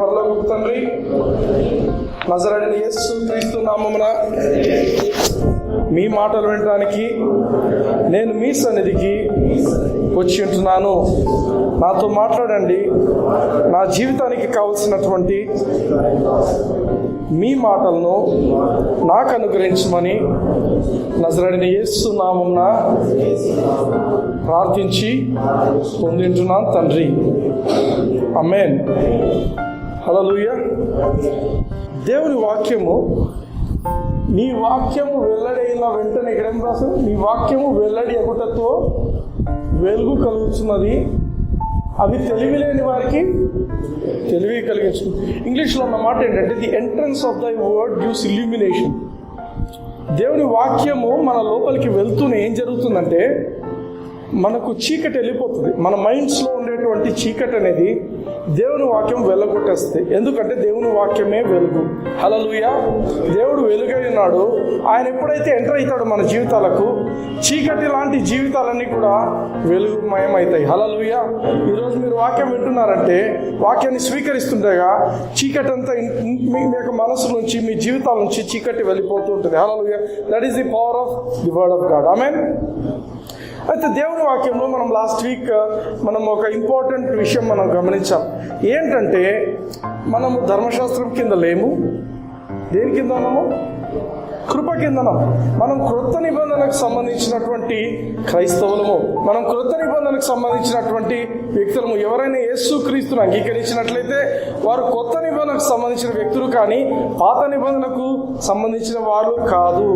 పరలోకపు తండ్రి, నజరేయుడైన యేసు క్రీస్తు నామమున మీ మాటలు వినడానికి నేను మీ సన్నిధికి వచ్చి ఉంటున్నాను. నాతో మాట్లాడండి. నా జీవితానికి కావలసినటువంటి మీ మాటలను నాకు అనుగ్రహించమని నజరేయుడైన యేసు నామమున ప్రార్థించి పొందింటున్నాను తండ్రి. ఆమేన్. హల్లెలూయా. దేవుని వాక్యము, నీ వాక్యము వెల్లడైన వెంటనే ఇక్కడ ఏం రాసు, నీ వాక్యము వెల్లడి అగుటతో వెలుగు కలుగుతున్నది, అవి తెలివి లేని వారికి తెలివి కలిగించుకుంది. ఇంగ్లీష్లో ఉన్న మాట ఏంటంటే, ది ఎంట్రన్స్ ఆఫ్ దై వర్డ్ గివ్స్ ఇల్యూమినేషన్. దేవుని వాక్యము మన లోపలికి వెళ్తూనే ఏం జరుగుతుందంటే, మనకు చీకటి వెళ్ళిపోతుంది. మన మైండ్స్లో ఉండేటువంటి చీకటి అనేది దేవుని వాక్యం వెళ్ళగొట్టేస్తుంది. ఎందుకంటే దేవుని వాక్యమే వెలుగు. హల్లెలూయా. దేవుడు వెలుగై ఉన్నాడు. ఆయన ఎప్పుడైతే ఎంటర్ అవుతాడో మన జీవితాలకు, చీకటి లాంటి జీవితాలన్నీ కూడా వెలుగుమయమవుతాయి. హల్లెలూయా. ఈరోజు మీరు వాక్యం వింటున్నారంటే, వాక్యాన్ని స్వీకరిస్తుండగా చీకటి అంతా మీ యొక్క మనసు నుంచి, మీ జీవితాల నుంచి చీకటి వెళ్ళిపోతూ ఉంటుంది. Hallelujah. That is the power of the word of God. Amen. అయితే దేవుని వాక్యంలో మనం లాస్ట్ వీక్ ఒక ఇంపార్టెంట్ విషయం మనం గమనించాం. ఏంటంటే, మనము ధర్మశాస్త్రం కింద లేము. దేని కింద ఉన్నాము? కృప కిందనం. మనం క్రొత్త నిబంధనకు సంబంధించినటువంటి క్రైస్తవులము, మనం క్రొత్త నిబంధనకు సంబంధించినటువంటి వ్యక్తులము. ఎవరైనా యేసుక్రీస్తును అంగీకరించినట్లయితే వారు కొత్త నిబంధనకు సంబంధించిన వ్యక్తులు కానీ పాత నిబంధనకు సంబంధించిన వారు కాదు.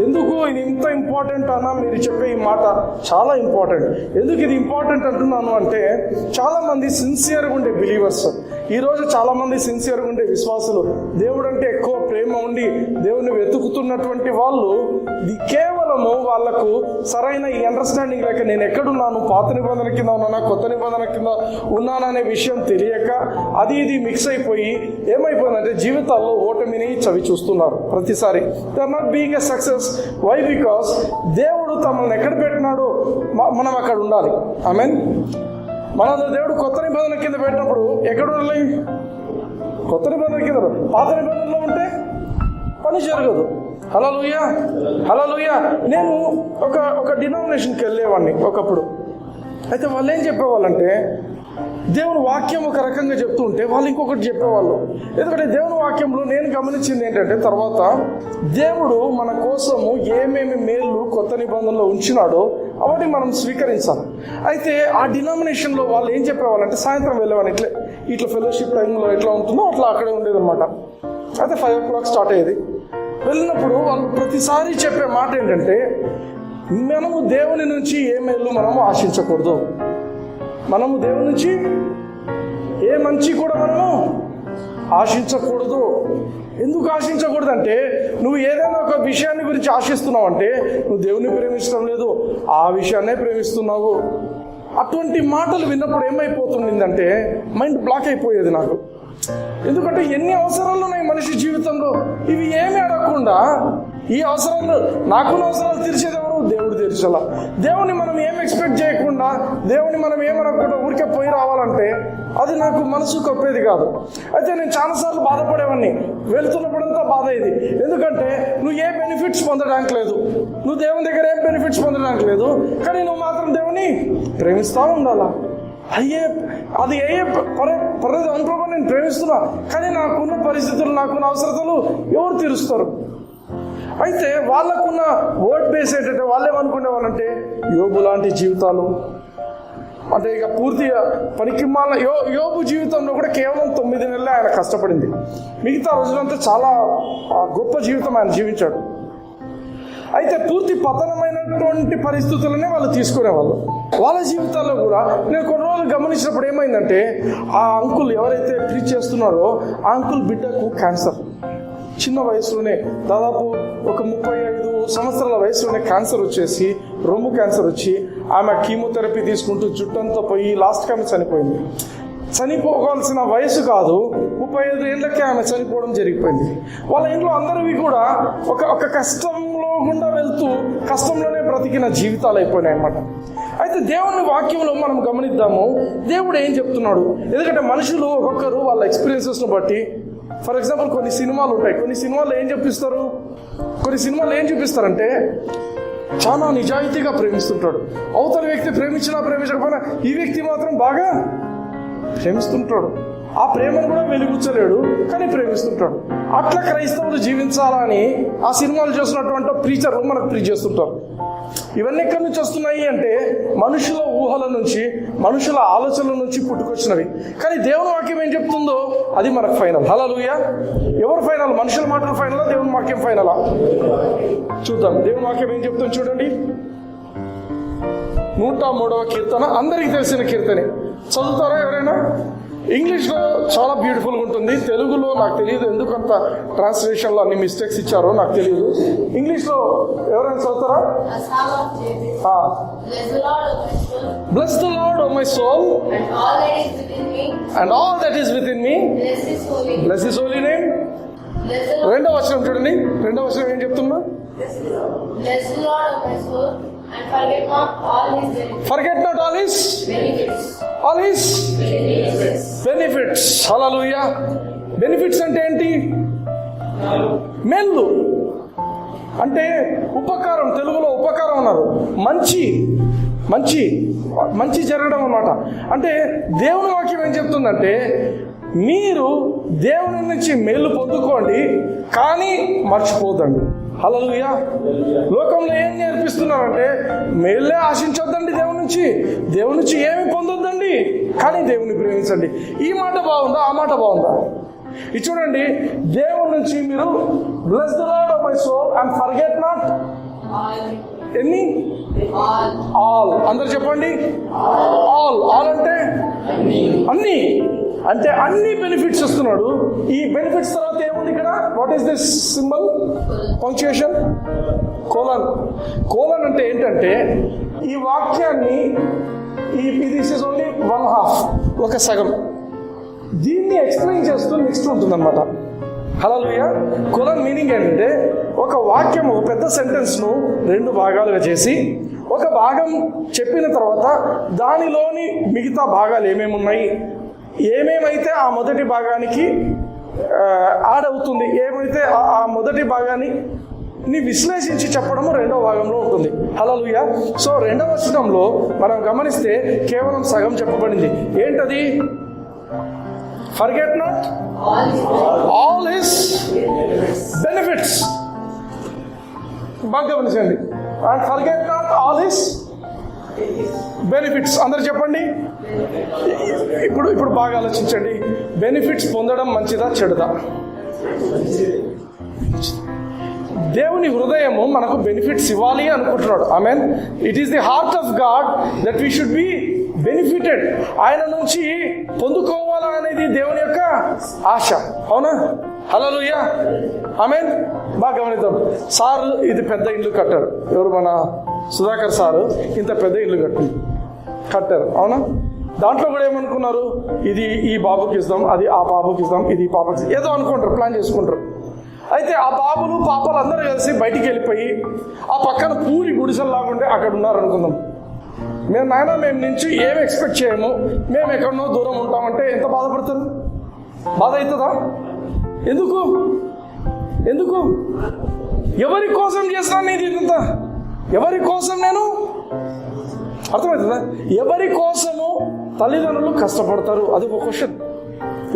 ఎందుకు ఇది ఇంత ఇంపార్టెంట్ అన్నా, మీరు చెప్పే ఈ మాట చాలా ఇంపార్టెంట్. ఎందుకు ఇది ఇంపార్టెంట్ అంటున్నాను అంటే, చాలామంది సిన్సియర్గా ఉండే బిలీవర్స్, ఈరోజు చాలామంది సిన్సియర్గా ఉండే విశ్వాసులు, దేవుడు అంటే ఎక్కువ ప్రేమ ఉండి దేవుని వెతుకుతున్నటువంటి వాళ్ళు, ఇది కేవలము వాళ్లకు సరైన ఈ అండర్స్టాండింగ్ లేక, నేను ఎక్కడున్నాను, పాత నిబంధన కింద ఉన్నానా కొత్త నిబంధన కింద ఉన్నాననే విషయం తెలియక అది ఇది మిక్స్ అయిపోయి ఏమైపోయిందంటే జీవితాల్లో ఓటమిని చవి చూస్తున్నారు. ప్రతిసారి they are not being a success. Why? Because దేవుడు తమను ఎక్కడ పెట్టినాడో మనం అక్కడ ఉండాలి. ఆమేన్. మన దేవుడు కొత్త నిబంధన కింద పెట్టినప్పుడు ఎక్కడ ఉండాలి? కొత్త నిబంధన కింద. పాత నిబంధనలో ఉంటే పని జరగదు. హల్లెలూయా. హల్లెలూయా. నేను ఒక డినామినేషన్కి వెళ్ళేవాడిని ఒకప్పుడు. అయితే వాళ్ళు ఏం చెప్పేవాళ్ళంటే, దేవుని వాక్యం ఒక రకంగా చెప్తూ ఉంటే వాళ్ళు ఇంకొకటి చెప్పేవాళ్ళు. ఎందుకంటే దేవుని వాక్యంలో నేను గమనించింది ఏంటంటే, తర్వాత దేవుడు మన కోసము ఏమేమి మేలు కొత్త నిబంధనలో ఉంచినాడో అవన్నీ మనం స్వీకరించాలి. అయితే ఆ డినామినేషన్లో వాళ్ళు ఏం చెప్పేవాళ్ళంటే, సాయంత్రం వెళ్ళేవాళ్ళు ఇట్లా ఫెలోషిప్ టైంలో ఎట్లా ఉంటుందో అట్లా అక్కడే ఉండేది అనమాట. అయితే 5 o'clock స్టార్ట్ అయ్యేది. వెళ్ళినప్పుడు వాళ్ళు ప్రతిసారి చెప్పే మాట ఏంటంటే, మనము దేవుని నుంచి ఏ మేలు మనము ఆశించకూడదు, మనము దేవుని నుంచి ఏ మంచి కూడా మనము ఆశించకూడదు. ఎందుకు ఆశించకూడదు అంటే, నువ్వు ఏదైనా ఒక విషయాన్ని గురించి ఆశిస్తున్నావు అంటే నువ్వు దేవుని ప్రేమించడం లేదు, ఆ విషయాన్నే ప్రేమిస్తున్నావు. అటువంటి మాటలు విన్నప్పుడు ఏమైపోతుందంటే మైండ్ బ్లాక్ అయిపోయేది నాకు. ఎందుకంటే ఎన్ని అవసరాలు ఉన్నాయి మనిషి జీవితంలో, ఇవి ఏమి అడగకుండా ఈ అవసరాలు, నాకున్న అవసరాలు తీర్చేది ఎవరు? దేవుడు తీర్చాల. దేవుని మనం ఏం ఎక్స్పెక్ట్ చేయకుండా, దేవుని మనం ఏమనకుండా ఊరికే పోయి రావాలంటే అది నాకు మనసు కప్పేది కాదు. అయితే నేను చాలాసార్లు బాధపడేవాడిని. వెళ్తున్నప్పుడంతా బాధ ఇది. ఎందుకంటే నువ్వు ఏ బెనిఫిట్స్ పొందడానికి లేదు, నువ్వు దేవుని దగ్గర ఏం బెనిఫిట్స్ పొందడానికి లేదు, కానీ నువ్వు మాత్రం దేవుని ప్రేమిస్తూ ఉండాలా. అది పర్లేదు అనుకోకుండా నేను ప్రేమిస్తున్నా, కానీ నాకున్న పరిస్థితులు, నాకున్న అవసరతలు ఎవరు తీరుస్తారు? అయితే వాళ్ళకున్న వర్డ్ బేస్ ఏంటంటే, వాళ్ళు ఏమనుకునే వాళ్ళంటే, యోబు లాంటి జీవితాలు అంటే ఇక పూర్తిగా పనికిమాల. యోబు జీవితంలో కూడా కేవలం 9 నెలలే ఆయన కష్టపడింది. మిగతా రోజులంతా చాలా గొప్ప జీవితం ఆయన జీవించాడు. అయితే పూర్తి పతనమైనటువంటి పరిస్థితులనే వాళ్ళు తీసుకునేవాళ్ళు. వాళ్ళ జీవితాల్లో కూడా నేను కొన్ని రోజులు గమనించినప్పుడు ఏమైందంటే, ఆ అంకుల్ ఎవరైతే ప్రీచ్ చేస్తున్నారో ఆ అంకుల్ బిడ్డకు క్యాన్సర్. చిన్న వయసులోనే, దాదాపు ఒక 35 సంవత్సరాల వయసులోనే క్యాన్సర్ వచ్చేసి, రొమ్ము క్యాన్సర్ వచ్చి ఆమె కీమోథెరపీ తీసుకుంటూ జుట్టంతా పోయి లాస్ట్కి ఆమె చనిపోయింది. చనిపోవాల్సిన వయసు కాదు, 35 ఏళ్ళకే ఆమె చనిపోవడం జరిగిపోయింది. వాళ్ళ ఇంట్లో అందరివి కూడా ఒక కష్టంలో గుండా వెళ్తూ కష్టంలోనే బ్రతికిన జీవితాలు అయిపోయినాయి అన్నమాట. అయితే దేవుని వాక్యంలో మనం గమనిద్దాము, దేవుడు ఏం చెప్తున్నాడు. ఎందుకంటే మనుషులు ఒక్కొక్కరు వాళ్ళ ఎక్స్పీరియన్సెస్ను బట్టి, ఫర్ ఎగ్జాంపుల్ కొన్ని సినిమాలు ఉంటాయి, కొన్ని సినిమాలు ఏం చూపిస్తారంటే చాలా నిజాయితీగా ప్రేమిస్తుంటాడు. అవతల వ్యక్తి ప్రేమించకపోయినా ఈ వ్యక్తి మాత్రం బాగా ప్రేమిస్తుంటాడు. ఆ ప్రేమను కూడా వెలుగుచ్చలేడు, కానీ ప్రేమిస్తుంటాడు. అట్లా క్రైస్తవులు జీవించాలని ఆ సినిమాలు చూసినటువంటి ప్రీచర్లు మనకు ప్రీచ్ చేస్తుంటారు. ఇవన్నీ ఎక్కడి నుంచి వస్తున్నాయి అంటే మనుషుల ఊహల నుంచి, మనుషుల ఆలోచనల నుంచి పుట్టుకొచ్చినవి. కానీ దేవుని వాక్యం ఏం చెప్తుందో అది మనకు ఫైనల్. హల్లెలూయా. ఎవరు ఫైనల్? మనుషుల మాటలు ఫైనలా, దేవుని వాక్యం ఫైనలా? చూద్దాం దేవుని వాక్యం ఏం చెప్తుంది చూడండి. 103వ కీర్తన, అందరికీ తెలిసిన కీర్తనే. చదువుతారా ఎవరైనా? ఇంగ్లీష్లో చాలా బ్యూటిఫుల్గా ఉంటుంది. తెలుగులో నాకు తెలియదు ఎందుకంత ట్రాన్స్లేషన్లో అన్ని మిస్టేక్స్ ఇచ్చారో నాకు తెలియదు. ఇంగ్లీష్లో ఎవరైనా చదువుతారా? Bless the Lord, O my soul, and all that is within me. Bless His holy name. రెండవ వచనం చూడండి. రెండవ వచనం ఏం చెప్తున్నా? Bless the Lord, O my soul, and forget not all His benefits. Forget not all His Benefits. All His benefits. Hallelujah. Benefits అంటే ఏంటి? మేలు అంటే ఉపకారం. తెలుగులో ఉపకారం అన్నారు. మంచి మంచి మంచి జరగడం అన్నమాట. అంటే దేవుని వాక్యం ఏం చెప్తుందంటే మీరు దేవుని నుంచి మేలు పొందుకోండి, కానీ మర్చిపోదండి. హల్లెలూయా. లోకంలో ఏం నేర్పిస్తున్నారంటే మేలే ఆశించొద్దండి, దేవుని నుంచి ఏమి పొందొద్దండి, కానీ దేవుని ప్రేమించండి. ఈ మాట బాగుందా? ఆ మాట బాగుందా? ఇది చూడండి. దేవుని నుంచి మీరు bless the lord of my soul and forget not ఎన్ని ఆల్. అందరు చెప్పండి. ఆల్ అంటే అన్ని, అంటే అన్ని బెనిఫిట్స్ వస్తున్నాడు. ఈ బెనిఫిట్స్ తర్వాత ఏముంది ఇక్కడ? What is this symbol? Punctuation, colon అంటే ఏంటంటే ఈ వాక్యాన్ని దిస్ ఇస్ ఓన్లీ 1/2, ఒక సగం. దీన్ని ఎక్స్ప్లెయిన్ చేస్తూ నెక్స్ట్ ఉంటుంది అనమాట. హల్లెలూయా. కోలన్ మీనింగ్ ఏంటంటే ఒక వాక్యం, ఒక పెద్ద సెంటెన్స్ను 2 భాగాలుగా చేసి ఒక భాగం చెప్పిన తర్వాత దానిలోని మిగతా భాగాలు ఏమేమి ఉన్నాయి, ఏమేమైతే ఆ మొదటి భాగానికి యాడ్ అవుతుంది, ఏమైతే ఆ మొదటి భాగాన్ని విశ్లేషించి చెప్పడము రెండవ భాగంలో ఉంటుంది. హల్లెలూయా. సో రెండవ వచనంలో మనం గమనిస్తే కేవలం సగం చెప్పబడింది. ఏంటది? Forget not all his benefits. బాగా గమనించండి. And forget not all his benefits. అందరు చెప్పండి. ఇప్పుడు బాగా ఆలోచించండి. బెనిఫిట్స్ పొందడం మంచిదా చెడుదా? దేవుని హృదయము మనకు బెనిఫిట్స్ ఇవ్వాలి అనుకుంటున్నాడు. Amen. It is the heart of God that we should be benefited. ఆయన నుంచి పొందుకోవాలా అనేది దేవుని యొక్క ఆశ. అవునా? హల్లెలూయా. ఆమేన్. బాగా గమనిద్దాం. సార్ ఇది పెద్ద ఇల్లు కట్టారు. ఎవరు? మన సుధాకర్ సారు ఇంత పెద్ద ఇల్లు కట్టారు. అవునా? దాంట్లో కూడా ఏమనుకున్నారు? ఇది ఈ బాబుకి ఇస్తాం, అది ఆ బాబుకి ఇస్తాం, ఇది ఈ పాపకి ఏదో అనుకుంటారు, ప్లాన్ చేసుకుంటారు. అయితే ఆ బాబులు పాపలు అందరూ కలిసి బయటికి వెళ్ళిపోయి ఆ పక్కన పూరి గుడిసెల్లాగుంటే అక్కడ ఉన్నారు అనుకుందాం. మేము నుంచి ఏం ఎక్స్పెక్ట్ చేయము, మేము ఎక్కడనో దూరం ఉంటామంటే ఎంత బాధపడతారు? బాధ అవుతుందా? ఎందుకు ఎవరి కోసం చేస్తాను నేను ఇదంతా? ఎవరి కోసం? నేను అర్థమవుతుందా? ఎవరి కోసము తల్లిదండ్రులు కష్టపడతారు? అది ఒక క్వశ్చన్.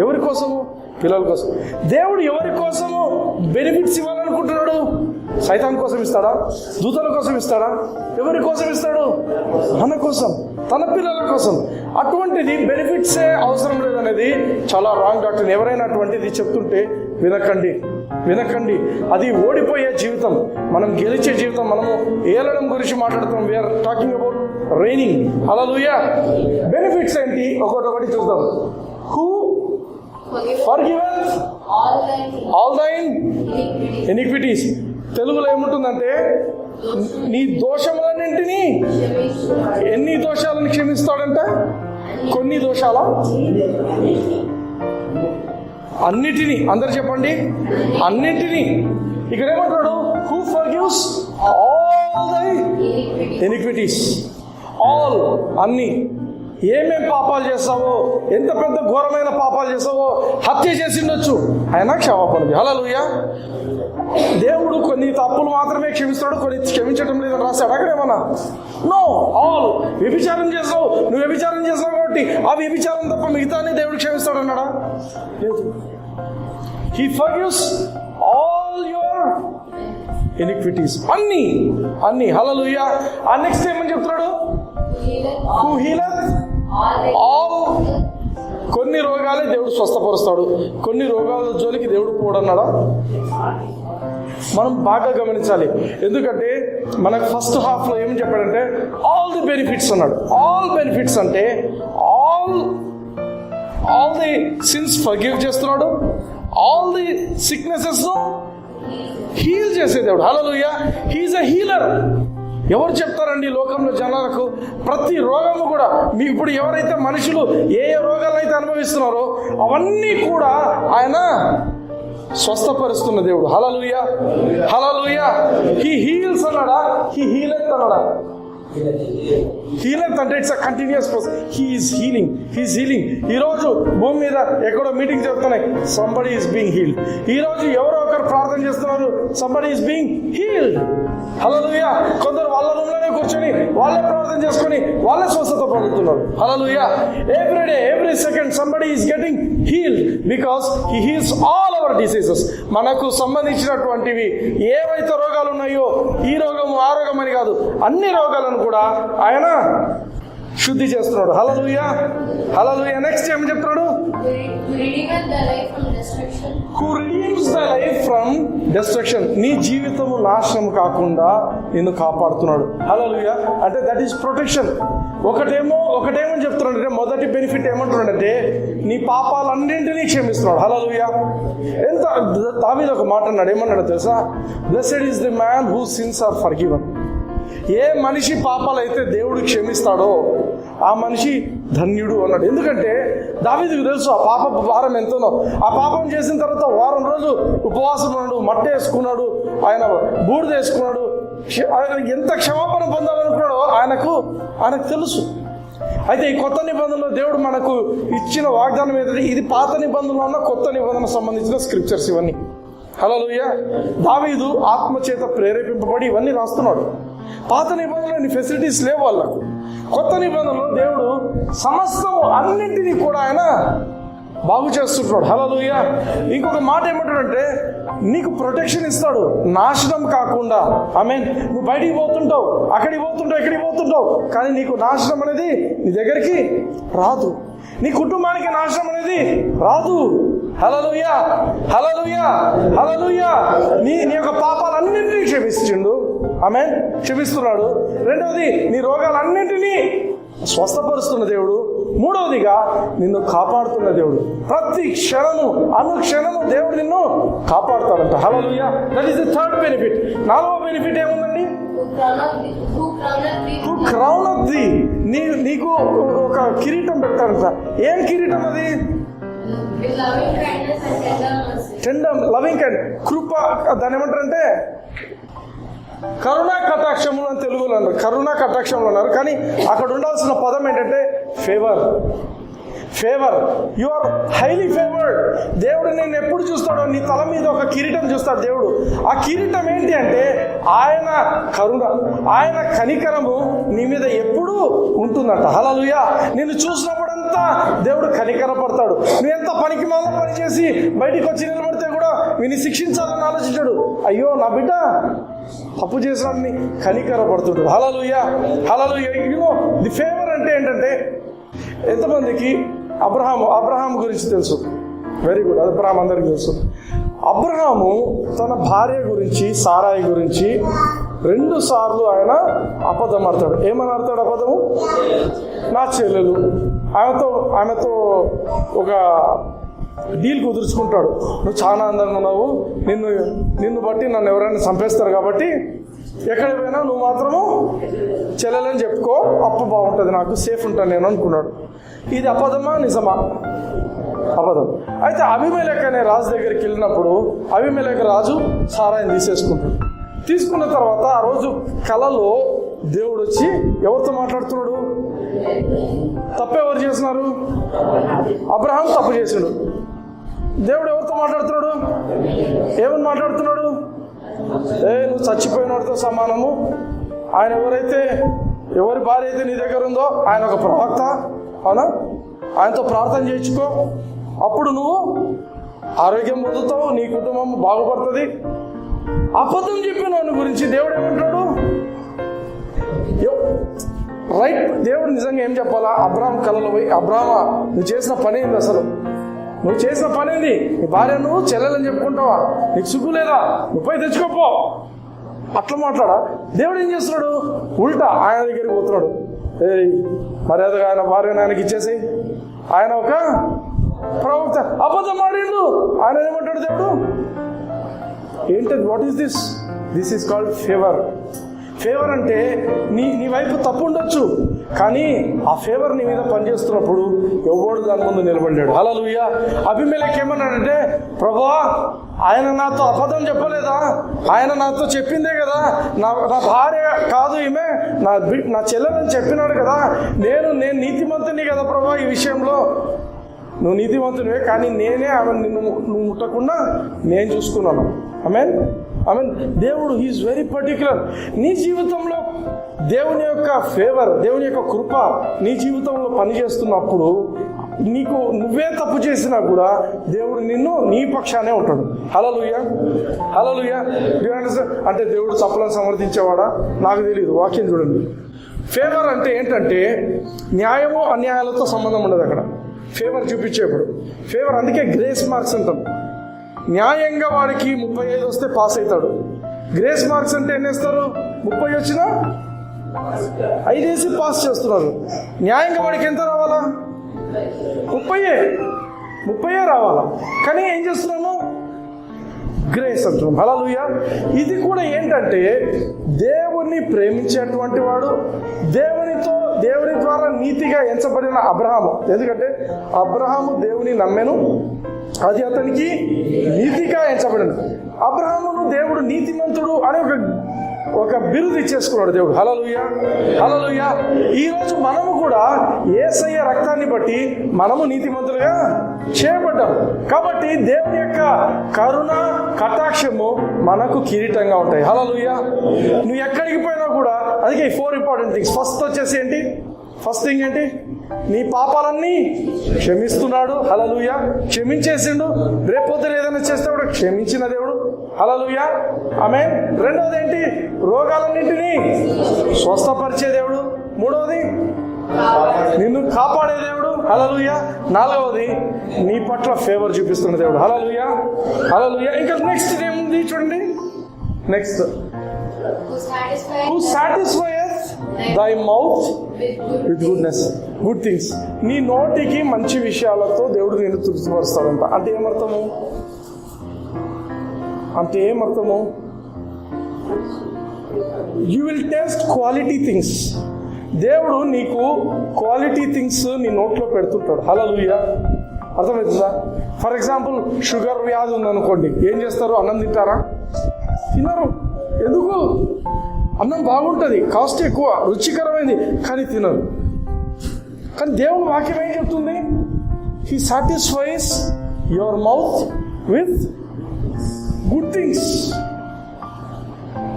ఎవరి కోసము? పిల్లల కోసం. దేవుడు ఎవరి కోసము బెనిఫిట్స్ ఇవ్వాలనుకుంటున్నాడు? సైతాన్ కోసం ఇస్తాడా? దూతల కోసం ఇస్తాడా? ఎవరి కోసం ఇస్తాడు? మన కోసం, తన పిల్లల కోసం. అటువంటిది బెనిఫిట్సే అవసరం లేదనేది చాలా రాంగ్ డాక్టర్. ఎవరైనా అటువంటిది చెప్తుంటే వినకండి. అది ఓడిపోయే జీవితం. మనం గెలిచే జీవితం. మనము ఏలడం గురించి మాట్లాడుతాం. We're talking about reigning. Hallelujah. Benefits ఏంటి? ఒకటి చూద్దాం. Who forgiveth all thine iniquities. తెలుగులో ఏముంటుందంటే నీ దోషములన్నింటినీ. ఎన్ని దోషాలను క్షమిస్తాడంట? కొన్ని దోషాల అన్నిటినీ. అందరు చెప్పండి. అన్నిటినీ. ఇక్కడ ఏమంటాడు? హూ ఫర్గివ్స్ ఆల్ దై ఇనిక్విటీస్. ఆల్, అన్ని. ఏమేం పాపాలు చేస్తావో, ఎంత పెద్ద ఘోరమైన పాపాలు చేస్తావో, హత్య చేసి ఉండొచ్చు, ఆయన క్షమాపణ. హల్లెలూయా. దేవుడు కొన్ని తప్పులు మాత్రమే క్షమిస్తాడు, కొన్ని క్షమించడం లేదని రాశాడు అక్కడేమన్నా? No, all. వ్యభిచారం చేస్తావు, నువ్వు వ్యభిచారం చేస్తావు కాబట్టి ఆ వ్యభిచారం తప్ప మిగతాన్ని దేవుడు క్షమిస్తాడు అన్నాడా? లేదు. He forgives all your iniquities. అన్ని. హల్లెలూయా. ఆ నెక్స్ట్ ఏమని చెప్తున్నాడు? Who healeth all. కొన్ని రోగాలే దేవుడు స్వస్థపరుస్తాడు, కొన్ని రోగాల జోలికి దేవుడు పోడన్నాడా? మనం బాగా గమనించాలి. ఎందుకంటే మనకు ఫస్ట్ హాఫ్లో ఏమని చెప్పాడంటే ఆల్ ది బెనిఫిట్స్ అన్నాడు. ఆల్ బెనిఫిట్స్ అంటే ఆల్ ది సిన్స్ ఫర్గివ్ చేస్తున్నాడు, ఆల్ ది సిక్నెసెస్ హీల్ చేసే దేవుడు. Hallelujah. He is a healer. ఎవరు చెప్తారండి లోకంలో జనాలకు? ప్రతి రోగము కూడా ఇప్పుడు ఎవరైతే మనుషులు ఏ రోగాలు అయితే అనుభవిస్తున్నారో అవన్నీ కూడా ఆయన స్వస్థపరుస్తున్న దేవుడు. హల్లెలూయా. హల్లెలూయా. హీ హీల్స్ అన్నాడా? హీ హీలెత్ అన్నాడా? హీలెత్ అంటే it's a continuous process. He is healing. ఈరోజు భూమి మీద ఎక్కడో మీటింగ్ జరుగుతున్నాయి, సంబడి ఈస్ బీయింగ్ హీల్డ్. ఈరోజు ఎవరో ఒకరు ప్రార్థన చేస్తున్నారు, సంబడి ఈస్ బీయింగ్ హీల్డ్. హల్లెలూయా. కొందరు వాళ్ళ రూమ్లోనే కూర్చొని వాళ్ళే ప్రార్థన చేసుకొని వాళ్ళే స్వస్థత పొందుతున్నారు. Hallelujah. Every day, every second somebody is getting healed because he heals all our diseases. మనకు సంబంధించినటువంటివి ఏవైతే రోగాలు ఉన్నాయో, ఈ రోగము ఆ రోగం అని కాదు, అన్ని రోగాలను కూడా ఆయన శుద్ధి చేస్తున్నాడు. హల్లెలూయా. హల్లెలూయా. నెక్స్ట్ ఏం చెప్తున్నాడు? Who redeems the life from destruction. నీ జీవితము నాశనం కాకుండా నిన్ను కాపాడుతున్నాడు. హల్లెలూయా. అంటే దట్ ఈస్ ప్రొటెక్షన్. ఒకటేమో చెప్తున్నాడు అంటే మొదటి బెనిఫిట్ ఏమంటున్నాడంటే నీ పాపాలన్నింటినీ క్షమిస్తున్నాడు. హల్లెలూయా. ఎంత దావీదు ఒక మాట అన్నాడు, ఏమన్నాడు తెలుసా? Blessed is the man who sins are forgiven. ఏ మనిషి పాపాలు అయితే దేవుడు క్షమిస్తాడో ఆ మనిషి ధన్యుడు అన్నాడు. ఎందుకంటే దావీదుకు తెలుసు ఆ పాపపు భారం ఎంతనో. ఆ పాపం చేసిన తర్వాత వారం రోజులు ఉపవాసం ఉన్నాడు, మట్టి వేసుకున్నాడు, ఆయన బూడిద వేసుకున్నాడు. ఎంత క్షమాపణ పొందాలనుకున్నాడో ఆయనకు తెలుసు. అయితే ఈ కొత్త నిబంధనలో దేవుడు మనకు ఇచ్చిన వాగ్దానం ఏంటంటే ఇది పాత నిబంధనలో ఉన్న కొత్త నిబంధనకు సంబంధించిన స్క్రిప్చర్స్ ఇవన్నీ. హల్లెలూయా. దావీదు ఆత్మచేత ప్రేరేపింపబడి ఇవన్నీ రాస్తున్నాడు. పాత నిబంధనలో ఇన్ని ఫెసిలిటీస్ లేవు వాళ్ళకు. కొత్త నిబంధనలో దేవుడు సమస్తం అన్నింటినీ కూడా ఆయన బాగు చేస్తుంటాడు. హల్లెలూయా. ఇంకొక మాట ఏమంటాడంటే నీకు ప్రొటెక్షన్ ఇస్తాడు, నాశనం కాకుండా. ఆమేన్. నువ్వు బయటికి పోతుంటావు, అక్కడికి పోతుంటావు, ఎక్కడికి పోతుంటావు, కానీ నీకు నాశనం అనేది నీ దగ్గరికి రాదు. నీ కుటుంబానికి నాశనం అనేది రాదు. హల్లెలూయా. హల్లెలూయా. హల్లెలూయా. నీ యొక్క పాపాలన్నింటినీ క్షమిస్తుండు. ఆమేన్. క్షమిస్తున్నాడు. రెండవది నీ రోగాలన్నింటినీ స్వస్థపరుస్తున్న దేవుడు. మూడవదిగా నిన్ను కాపాడుతున్న దేవుడు. ప్రతి క్షణము అనుక్షణము దేవుడు నిన్ను కాపాడుతాడంట. Hallelujah. That is the third benefit. నాలుగవ బెనిఫిట్ ఏముందండి? Who crown the. నీకు ఒక కిరీటం పెడతాడంట. ఏం కిరీటం అది? టెండర్ లవింగ్ అండ్ కృప. దాని ఏమంటారంటే కరుణా కటాక్షములు అని తెలుగులో అన్నారు. కరుణా కటాక్షములు అన్నారు, కానీ అక్కడ ఉండాల్సిన పదం ఏంటంటే favour. You are highly favoured. దేవుడు నేను ఎప్పుడు చూస్తాడో నీ తల మీద ఒక కిరీటం చూస్తాడు దేవుడు. ఆ కిరీటం ఏంటి అంటే ఆయన కరుణ, ఆయన కనికరము నీ మీద ఎప్పుడూ ఉంటుందంట. హల్లెలూయా. నిన్ను చూసినప్పుడంతా దేవుడు కనికరపడతాడు. నువ్వు ఎంత పనికి మాల పని చేసి బయటికి వచ్చి నిలబడితే కూడా వీని శిక్షించాలని ఆలోచించాడు. అయ్యో నా బిడ్డ తప్పు చేసినాడని కనికరపడుతుంటాడు. హల్లెలూయా. హల్లెలూయా. యూనో ది ఫేవర్ అంటే ఏంటంటే ఎంతమందికి అబ్రహాం గురించి తెలుసు? Very good. అబ్రహాం అందరికీ తెలుసు. అబ్రహాము తన భార్య గురించి, సారాయి గురించి 2 సార్లు ఆయన అబద్ధం ఆడతాడు. ఏమని ఆడతాడు అబద్ధము? నా చెల్లెలు. ఆమెతో ఒక డీల్ కుదుర్చుకుంటాడు. నువ్వు చాలా అందంగా ఉన్నావు, నిన్ను బట్టి నన్ను ఎవరైనా చంపేస్తారు కాబట్టి ఎక్కడికి పోయినా నువ్వు మాత్రము చెల్లెలని చెప్పుకో, అప్పు బాగుంటుంది, నాకు సేఫ్ ఉంటాను నేను అనుకున్నాడు. ఇది అబద్ధమా నిజమా? అబద్ధం. అయితే అబీమెలెకు అనే రాజు దగ్గరికి వెళ్ళినప్పుడు అబీమెలెకు రాజు సారాయిని తీసేసుకుంటాడు. తీసుకున్న తర్వాత ఆ రోజు కలలో దేవుడు వచ్చి ఎవరితో మాట్లాడుతున్నాడు? తప్పు ఎవరు చేస్తున్నారు? అబ్రహాం తప్పు చేసాడు. దేవుడు ఎవరితో మాట్లాడుతున్నాడు? ఏమని మాట్లాడుతున్నాడు? నువ్వు చచ్చిపోయిన వాడితో సమానము. ఆయన ఎవరి భార్య అయితే నీ దగ్గర ఉందో ఆయన ఒక ప్రవక్త, అవునా? ఆయనతో ప్రార్థన చేయించుకో, అప్పుడు నువ్వు ఆరోగ్యం పొందుతావు, నీ కుటుంబం బాగుపడుతుంది. అబద్ధం చెప్పిన వాడి గురించి దేవుడు ఏమంటాడు? రైట్. దేవుడు నిజంగా ఏం చెప్పాలా? అబ్రహాం కలలో పోయి, అబ్రహామా నువ్వు చేసిన పని ఏంది? అసలు నువ్వు చేసిన పని ఏంది? నీ భార్య నువ్వు చెల్లెలని చెప్పుకుంటావా? నీకు సిగ్గు లేదా? నువ్వు పోయి తెచ్చుకోపో. అట్లా మాట్లాడా? దేవుడు ఏం చేస్తున్నాడు? ఉల్టా ఆయన దగ్గరికి పోతున్నాడు. మర్యాదగా ఆయన భార్యను ఆయనకి ఇచ్చేసి, ఆయన ఒక ప్రవక్త, అబద్ధం ఆడిండు. ఆయన ఏమంటాడు దేవుడు? ఏంటది? What is this? This is called favour. Favour అంటే నీ వైపు తప్పు ఉండొచ్చు, కానీ ఆ ఫేవర్ నీ మీద పనిచేస్తున్నప్పుడు ఎవడు దాని ముందు నిలబడ్డాడు. హల్లెలూయా. అబీమెలెకు ఏమన్నాడంటే, ప్రభువా ఆయన నాతో అబద్ధం చెప్పలేదా? ఆయన నాతో చెప్పిందే కదా, నా భార్య కాదు ఈమె, నా చెల్లెలని చెప్పినాడు కదా, నేను నీతిమంతుని కదా ప్రభువా, ఈ విషయంలో నువ్వు నీతిమంతునివే, కానీ నేనే ఆమె నువ్వు ముట్టకుండా నేను చూసుకున్నాను. ఆమెన్. దేవుడు హీఈస్ వెరీ పర్టిక్యులర్. నీ జీవితంలో దేవుని యొక్క ఫేవర్, దేవుని యొక్క కృప నీ జీవితంలో పనిచేస్తున్నప్పుడు నీకు నువ్వే తప్పు చేసినా కూడా దేవుడు నీ పక్షానే ఉంటాడు. హల్లెలూయా. హల్లెలూయా. అంటే దేవుడు తప్పులను సమర్థించేవాడా? నాకు తెలియదు. వాక్యం చూడండి. ఫేవర్ అంటే ఏంటంటే న్యాయము అన్యాయాలతో సంబంధం ఉండదు అక్కడ ఫేవర్ చూపించేప్పుడు. ఫేవర్ అందుకే గ్రేస్ మార్క్స్ అంటాం. న్యాయంగా వాడికి 35 వస్తే పాస్ అవుతాడు. గ్రేస్ మార్క్స్ అంటే ఎన్ని వేస్తారు? 30 వచ్చినా 5 వేసి పాస్ చేస్తున్నారు. న్యాయంగా వాడికి ఎంత రావాలా? 30 రావాలా. కానీ ఏం చేస్తున్నాము? గ్రేస్ అంటున్నాం. హల్లెలూయా. ఇది కూడా ఏంటంటే దేవుణ్ణి ప్రేమించేటువంటి వాడు, దేవుని ద్వారా నీతిగా ఎంచబడిన అబ్రహాము. ఎందుకంటే అబ్రహాము దేవుని నమ్మెను, అది అతనికి నీతిగా ఎంచబడింది. అబ్రహామును దేవుడు నీతిమంతుడు అని ఒక బిరుదు ఇచ్చేసుకున్నాడు దేవుడు. హల్లెలూయా. హల్లెలూయా. ఈరోజు మనము కూడా యేసయ్య రక్తాన్ని బట్టి మనము నీతిమంతులుగా చేయబడ్డాం. కాబట్టి దేవుని యొక్క కరుణ కటాక్షము మనకు కిరీటంగా ఉంటాయి. హల్లెలూయా. నువ్వు ఎక్కడికి పోయినా కూడా అందుకే 4 ఇంపార్టెంట్ థింగ్స్. ఫస్ట్ వచ్చేసి ఏంటి? ఫస్ట్ థింగ్ ఏంటి? నీ పాపాలన్నీ క్షమిస్తున్నాడు. హల్లెలూయా. క్షమించేసిండు. రేపొద్దున ఏదైనా చేస్తే కూడా క్షమించిన దేవుడు. హల్లెలూయా. ఆమేన్. రెండవది ఏంటి? రోగాలన్నింటినీ స్వస్థపరిచే దేవుడు. మూడవది నిన్ను కాపాడే దేవుడు. హల్లెలూయా. నాలుగవది నీ పట్ల ఫేవర్ చూపిస్తున్న దేవుడు. హల్లెలూయా. హల్లెలూయా. ఇంకా నెక్స్ట్ ఏముంది చూడండి. Next who satisfies thy mouth with goodness, good things. నీ నోటికి మంచి విషయాలతో దేవుడు నేను తృప్తిపరుస్తాడంట. అంటే ఏమర్థము? You will taste quality things. దేవుడు నీకు క్వాలిటీ థింగ్స్ నీ నోట్లో పెడుతుంటాడు. హల్లెలూయా. అర్థమవుతుందా? ఫర్ ఎగ్జాంపుల్ షుగర్ వ్యాధి ఉందనుకోండి, ఏం చేస్తారు? అన్నం తింటారా? తినరు. ఎందుకు? అన్నం బాగుంటుంది, కాస్ట్ ఎక్కువ, రుచికరమైంది, కానీ తినరు. కానీ దేవుని వాక్యం ఏం చెప్తుంది? He satisfies your mouth with good things.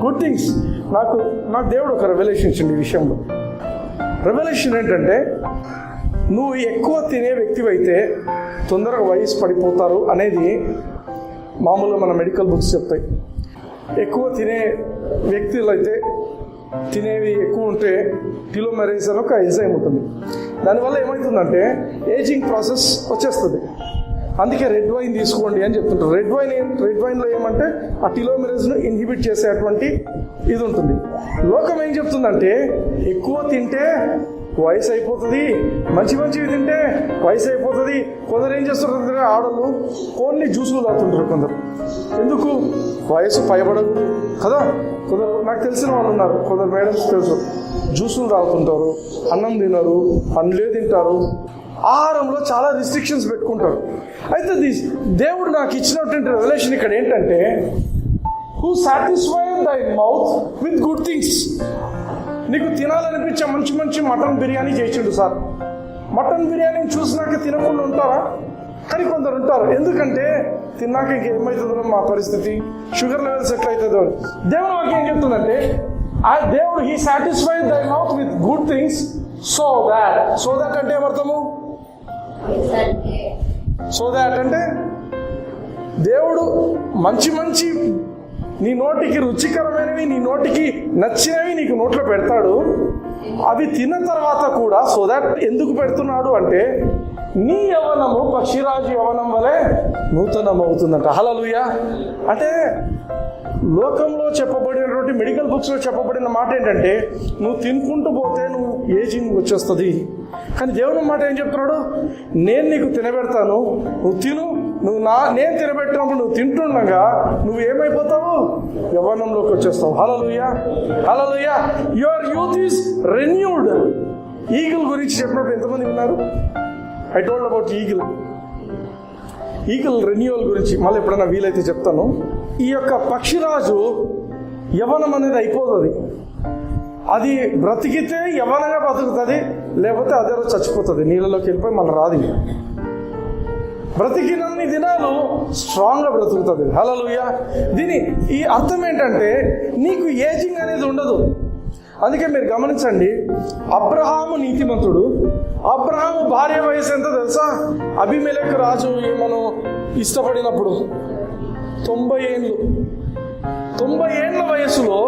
Good things. నాకు దేవుడు ఒక రెవల్యూషన్ ఇచ్చింది ఈ విషయంలో. రెవల్యూషన్ ఏంటంటే, నువ్వు ఎక్కువ తినే వ్యక్తివైతే తొందరగా వయసు పడిపోతారు అనేది మామూలుగా మన మెడికల్ బుక్స్ చెప్తాయి. ఎక్కువ తినే వ్యక్తులు అయితే తినేవి ఎక్కువ ఉంటే టిలోమెరేజ్ అని ఒక ఎంజైమ్ ఉంటుంది. దానివల్ల ఏమవుతుందంటే ఏజింగ్ ప్రాసెస్ వచ్చేస్తుంది. అందుకే రెడ్ వైన్ తీసుకోండి అని చెప్తుంటారు. రెడ్ వైన్లో ఏమంటే ఆ టిలోమెరేజ్ను ఇన్హిబిట్ చేసేటువంటి ఇది ఉంటుంది. లోకం ఏం చెప్తుందంటే ఎక్కువ తింటే వయసు అయిపోతుంది, మంచివి తింటే వయసు అయిపోతుంది. కొందరు ఏం చేస్తుంటారు? ఆడలు ఓన్లీ జ్యూసులు తాగుతుంటారు. కొందరు ఎందుకు? వయసు పైబడదు కదా. కొందరు నాకు తెలిసిన వాళ్ళు ఉన్నారు, కొందరు మేడమ్స్ తెలుసు, జ్యూసులు తాగుతుంటారు, అన్నం తినరు, పండ్లే తింటారు. ఆహారంలో చాలా రిస్ట్రిక్షన్స్ పెట్టుకుంటారు. అయితే దేవుడు నాకు ఇచ్చినటువంటి రెవల్యూషన్ ఇక్కడ ఏంటంటే, హూ సాటిస్ఫై దై మౌత్ విత్ గుడ్ థింగ్స్. నీకు తినాలనిపించే మంచి మంచి మటన్ బిర్యానీ చేసిండు సార్. మటన్ బిర్యానీని చూసినాక తినకుండా ఉంటారా? కానీ కొందరు ఉంటారు. ఎందుకంటే తిన్నాక ఇంకేమవుతుందో మా పరిస్థితి, షుగర్ లెవెల్స్ ఎట్లయితుందో. దేవుడు వాక్యం ఏం చెప్తుందంటే, ఆ దేవుడు హీ సాటిస్ఫై దై mouth with good things so that అంటే ఏమర్థము? సో దాట్ అంటే దేవుడు మంచి మంచి నీ నోటికి రుచికరమైనవి, నీ నోటికి నచ్చినవి నీకు నోట్లో పెడతాడు. అవి తిన్న తర్వాత కూడా సో దాట్ ఎందుకు పెడుతున్నాడు అంటే, నీ యవ్వనము పక్షిరాజు యవ్వనం వలె నూతనం అవుతుందంట. హల్లెలూయా. అంటే లోకంలో చెప్పబడినటువంటి మెడికల్ బుక్స్లో చెప్పబడిన మాట ఏంటంటే, నువ్వు తినుకుంటూ పోతే నువ్వు ఏజింగ్ వచ్చేస్తుంది. కానీ దేవుని మాట ఏం చెప్తున్నాడు? నేను నీకు తినబెడతాను, నువ్వు తిను. నేను తినబెట్టినప్పుడు నువ్వు తింటుండగా నువ్వు ఏమైపోతావు? యవ్వనంలోకి వచ్చేస్తావు. Hallelujah, hallelujah. Your youth is renewed. Eagle గురించి చెప్పినప్పుడు ఎంతమంది విన్నారు? I told about eagle renewal గురించి మళ్ళీ ఎప్పుడైనా వీలైతే చెప్తాను. ఈ యొక్క పక్షిరాజు యవ్వనం అనేది అయిపోతుంది. అది బ్రతికితే యవ్వనంగా బ్రతుకుతుంది, లేకపోతే అదే రోజు చచ్చిపోతుంది, నీళ్ళలోకి వెళ్ళిపోయి మళ్ళీ రాదు. బ్రతికినన్ని దినాలు స్ట్రాంగ్గా బ్రతుకుతుంది. హల్లెలూయా. ఈ అర్థం ఏంటంటే, నీకు ఏజింగ్ అనేది ఉండదు. అందుకే మీరు గమనించండి, అబ్రహాము నీతిమంతుడు. అబ్రహాము భార్య వయసు ఎంత తెలుసా? అబీమెలెకు రాజు మనం ఇష్టపడినప్పుడు 90 ఏళ్ళు. 90 ఏళ్ల వయసులో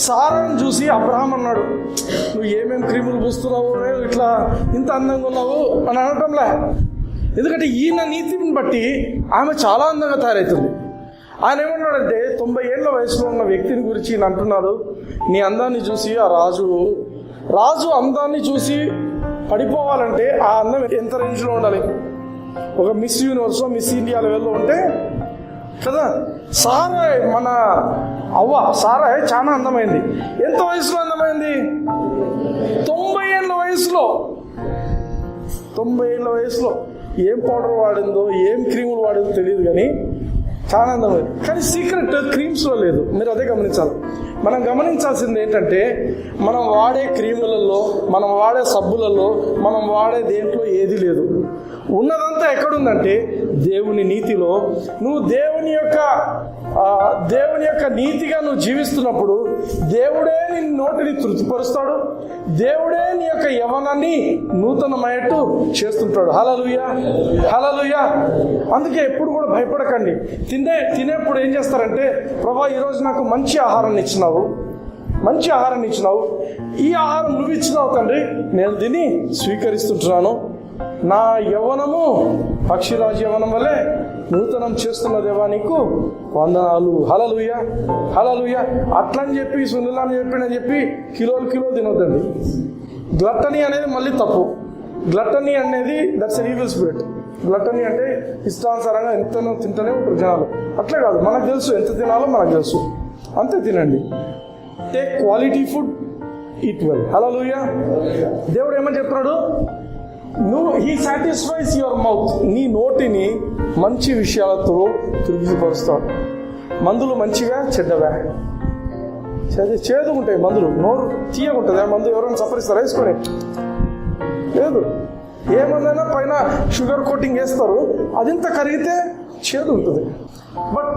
సారాను చూసి అబ్రహాం అన్నాడు, నువ్వు ఏమేమి క్రీములు పూస్తున్నావు, ఇట్లా ఇంత అందంగా ఉన్నావు అని అనటంలే. ఎందుకంటే ఈయన నీతిని బట్టి ఆమె చాలా అందంగా తయారవుతుంది. ఆయన ఏమన్నాడంటే, 90 ఏళ్ల వయసులో ఉన్న వ్యక్తిని గురించి ఈయన అంటున్నాడు, నీ అందాన్ని చూసి ఆ రాజు అందాన్ని చూసి పడిపోవాలంటే ఆ అందం ఎంత రేంజ్లో ఉండాలి? ఒక మిస్ యూనివర్స్, మిస్ ఇండియా లెవెల్లో ఉంటే కదా. మన సారాయ్ చాలా అందమైంది. ఎంత వయసులో అందమైంది? 90 ఏళ్ళ వయసులో. 90 ఏళ్ళ వయసులో ఏం పౌడర్ వాడిందో, ఏం క్రీములు వాడిందో తెలియదు, కానీ చాలా అందమైంది. కానీ సీక్రెట్ క్రీమ్స్లో లేదు. మీరు అదే గమనించాలి. మనం గమనించాల్సింది ఏంటంటే, మనం వాడే క్రీములలో, మనం వాడే సబ్బులలో, మనం వాడే దేంట్లో ఏది లేదు. ఉన్నదంతా ఎక్కడుందంటే దేవుని నీతిలో. నువ్వు దేవుని యొక్క నీతిగా నువ్వు జీవిస్తున్నప్పుడు దేవుడే నీ నోటిని తృప్తిపరుస్తాడు. దేవుడే నీ యొక్క యవ్వనాన్ని నూతనమయ్యేట్టు చేస్తుంటాడు. హల్లెలూయా, హల్లెలూయా. అందుకే ఎప్పుడు కూడా భయపడకండి. తినేప్పుడు ఏం చేస్తారంటే, ప్రభువా ఈరోజు నాకు మంచి ఆహారాన్ని ఇచ్చినావు, ఈ ఆహారం నువ్వు ఇచ్చినావు తండ్రి, నేను దీన్ని స్వీకరిస్తుంటున్నాను. నా యవ్వనము పక్షిరాజు యవ్వనం వల్లే నూతనం చేస్తున్న దేవా నీకు వందనాలు. హల్లెలూయా, హల్లెలూయా. అట్లని చెప్పి సున్నులని చెప్పి కిలో తినొద్దండి. గ్లట్టనీ అనేది మళ్ళీ తప్పు. గ్లట్టనీ అనేది దట్స్ ఎన్ ఈవిల్ స్పిరిట్. గ్లట్టనీ అంటే ఇష్టానుసారంగా ఎంతనో తింటూనే ఉంటారు జనాలు. అట్లే కాదు, మనకు తెలుసు ఎంత తినాలో మనకు తెలుసు, అంతే తినండి. Take quality food, eat well. Hallelujah. దేవుడు ఏమని చెప్తున్నాడు? He satisfies your mouth. నీ నోటిని మంచి విషయాలతో తృప్తిపరుస్తాడు. మందులు మంచిగా చెడ్డవా? చేదుకుంటాయి మందులు. నోరు తీయకుంటుంది. మందు ఎవరైనా సఫరిస్తారా? వేసుకొని లేదు. ఏ మందైనా పైన షుగర్ కోటింగ్ వేస్తారు, అదింత కరిగితే చేదు ఉంటుంది. But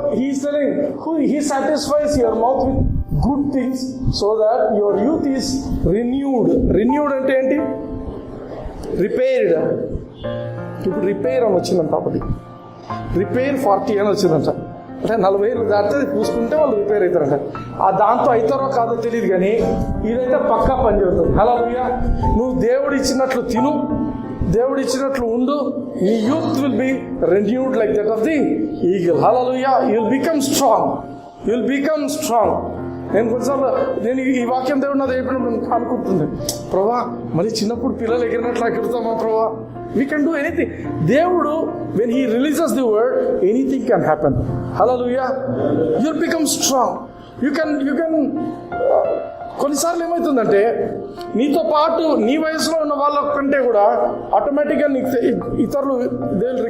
he satisfies your mouth with good things so that your youth is renewed అంటే ఏంటి? రిపేర్డ్. ఇప్పుడు రిపేర్ అని వచ్చిందంట. అప్పటి రిపేర్ 40 అని వచ్చిందంట. అంటే 40 ఏళ్ళు దాటితే పూసుకుంటే వాళ్ళు రిపేర్ అవుతారంట. దాంతో అవుతారో కాదో తెలియదు, కానీ ఇదైతే పక్కా పని చేస్తుంది. హల్లెలూయా. నువ్వు దేవుడు ఇచ్చినట్లు తిను, దేవుడు ఇచ్చినట్లు ఉండు. నీ youth will be renewed like that of the eagle. Hallelujah. You'll become strong. నేను కొన్నిసార్లు ఈ వాక్యం దేవుడు నాది చెప్పినప్పుడు అనుకుంటుంది, ప్రభా మరి చిన్నప్పుడు పిల్లలు ఎగిరినట్లు ఎగురుతామా ప్రభా? We can do anything. దేవుడు when he releases the word, anything can happen. Hallelujah. You'll become strong. You can కొన్నిసార్లు ఏమవుతుందంటే నీతో పాటు నీ వయసులో ఉన్న వాళ్ళ కంటే కూడా ఆటోమేటిక్గా నీకు ఇతరులు they will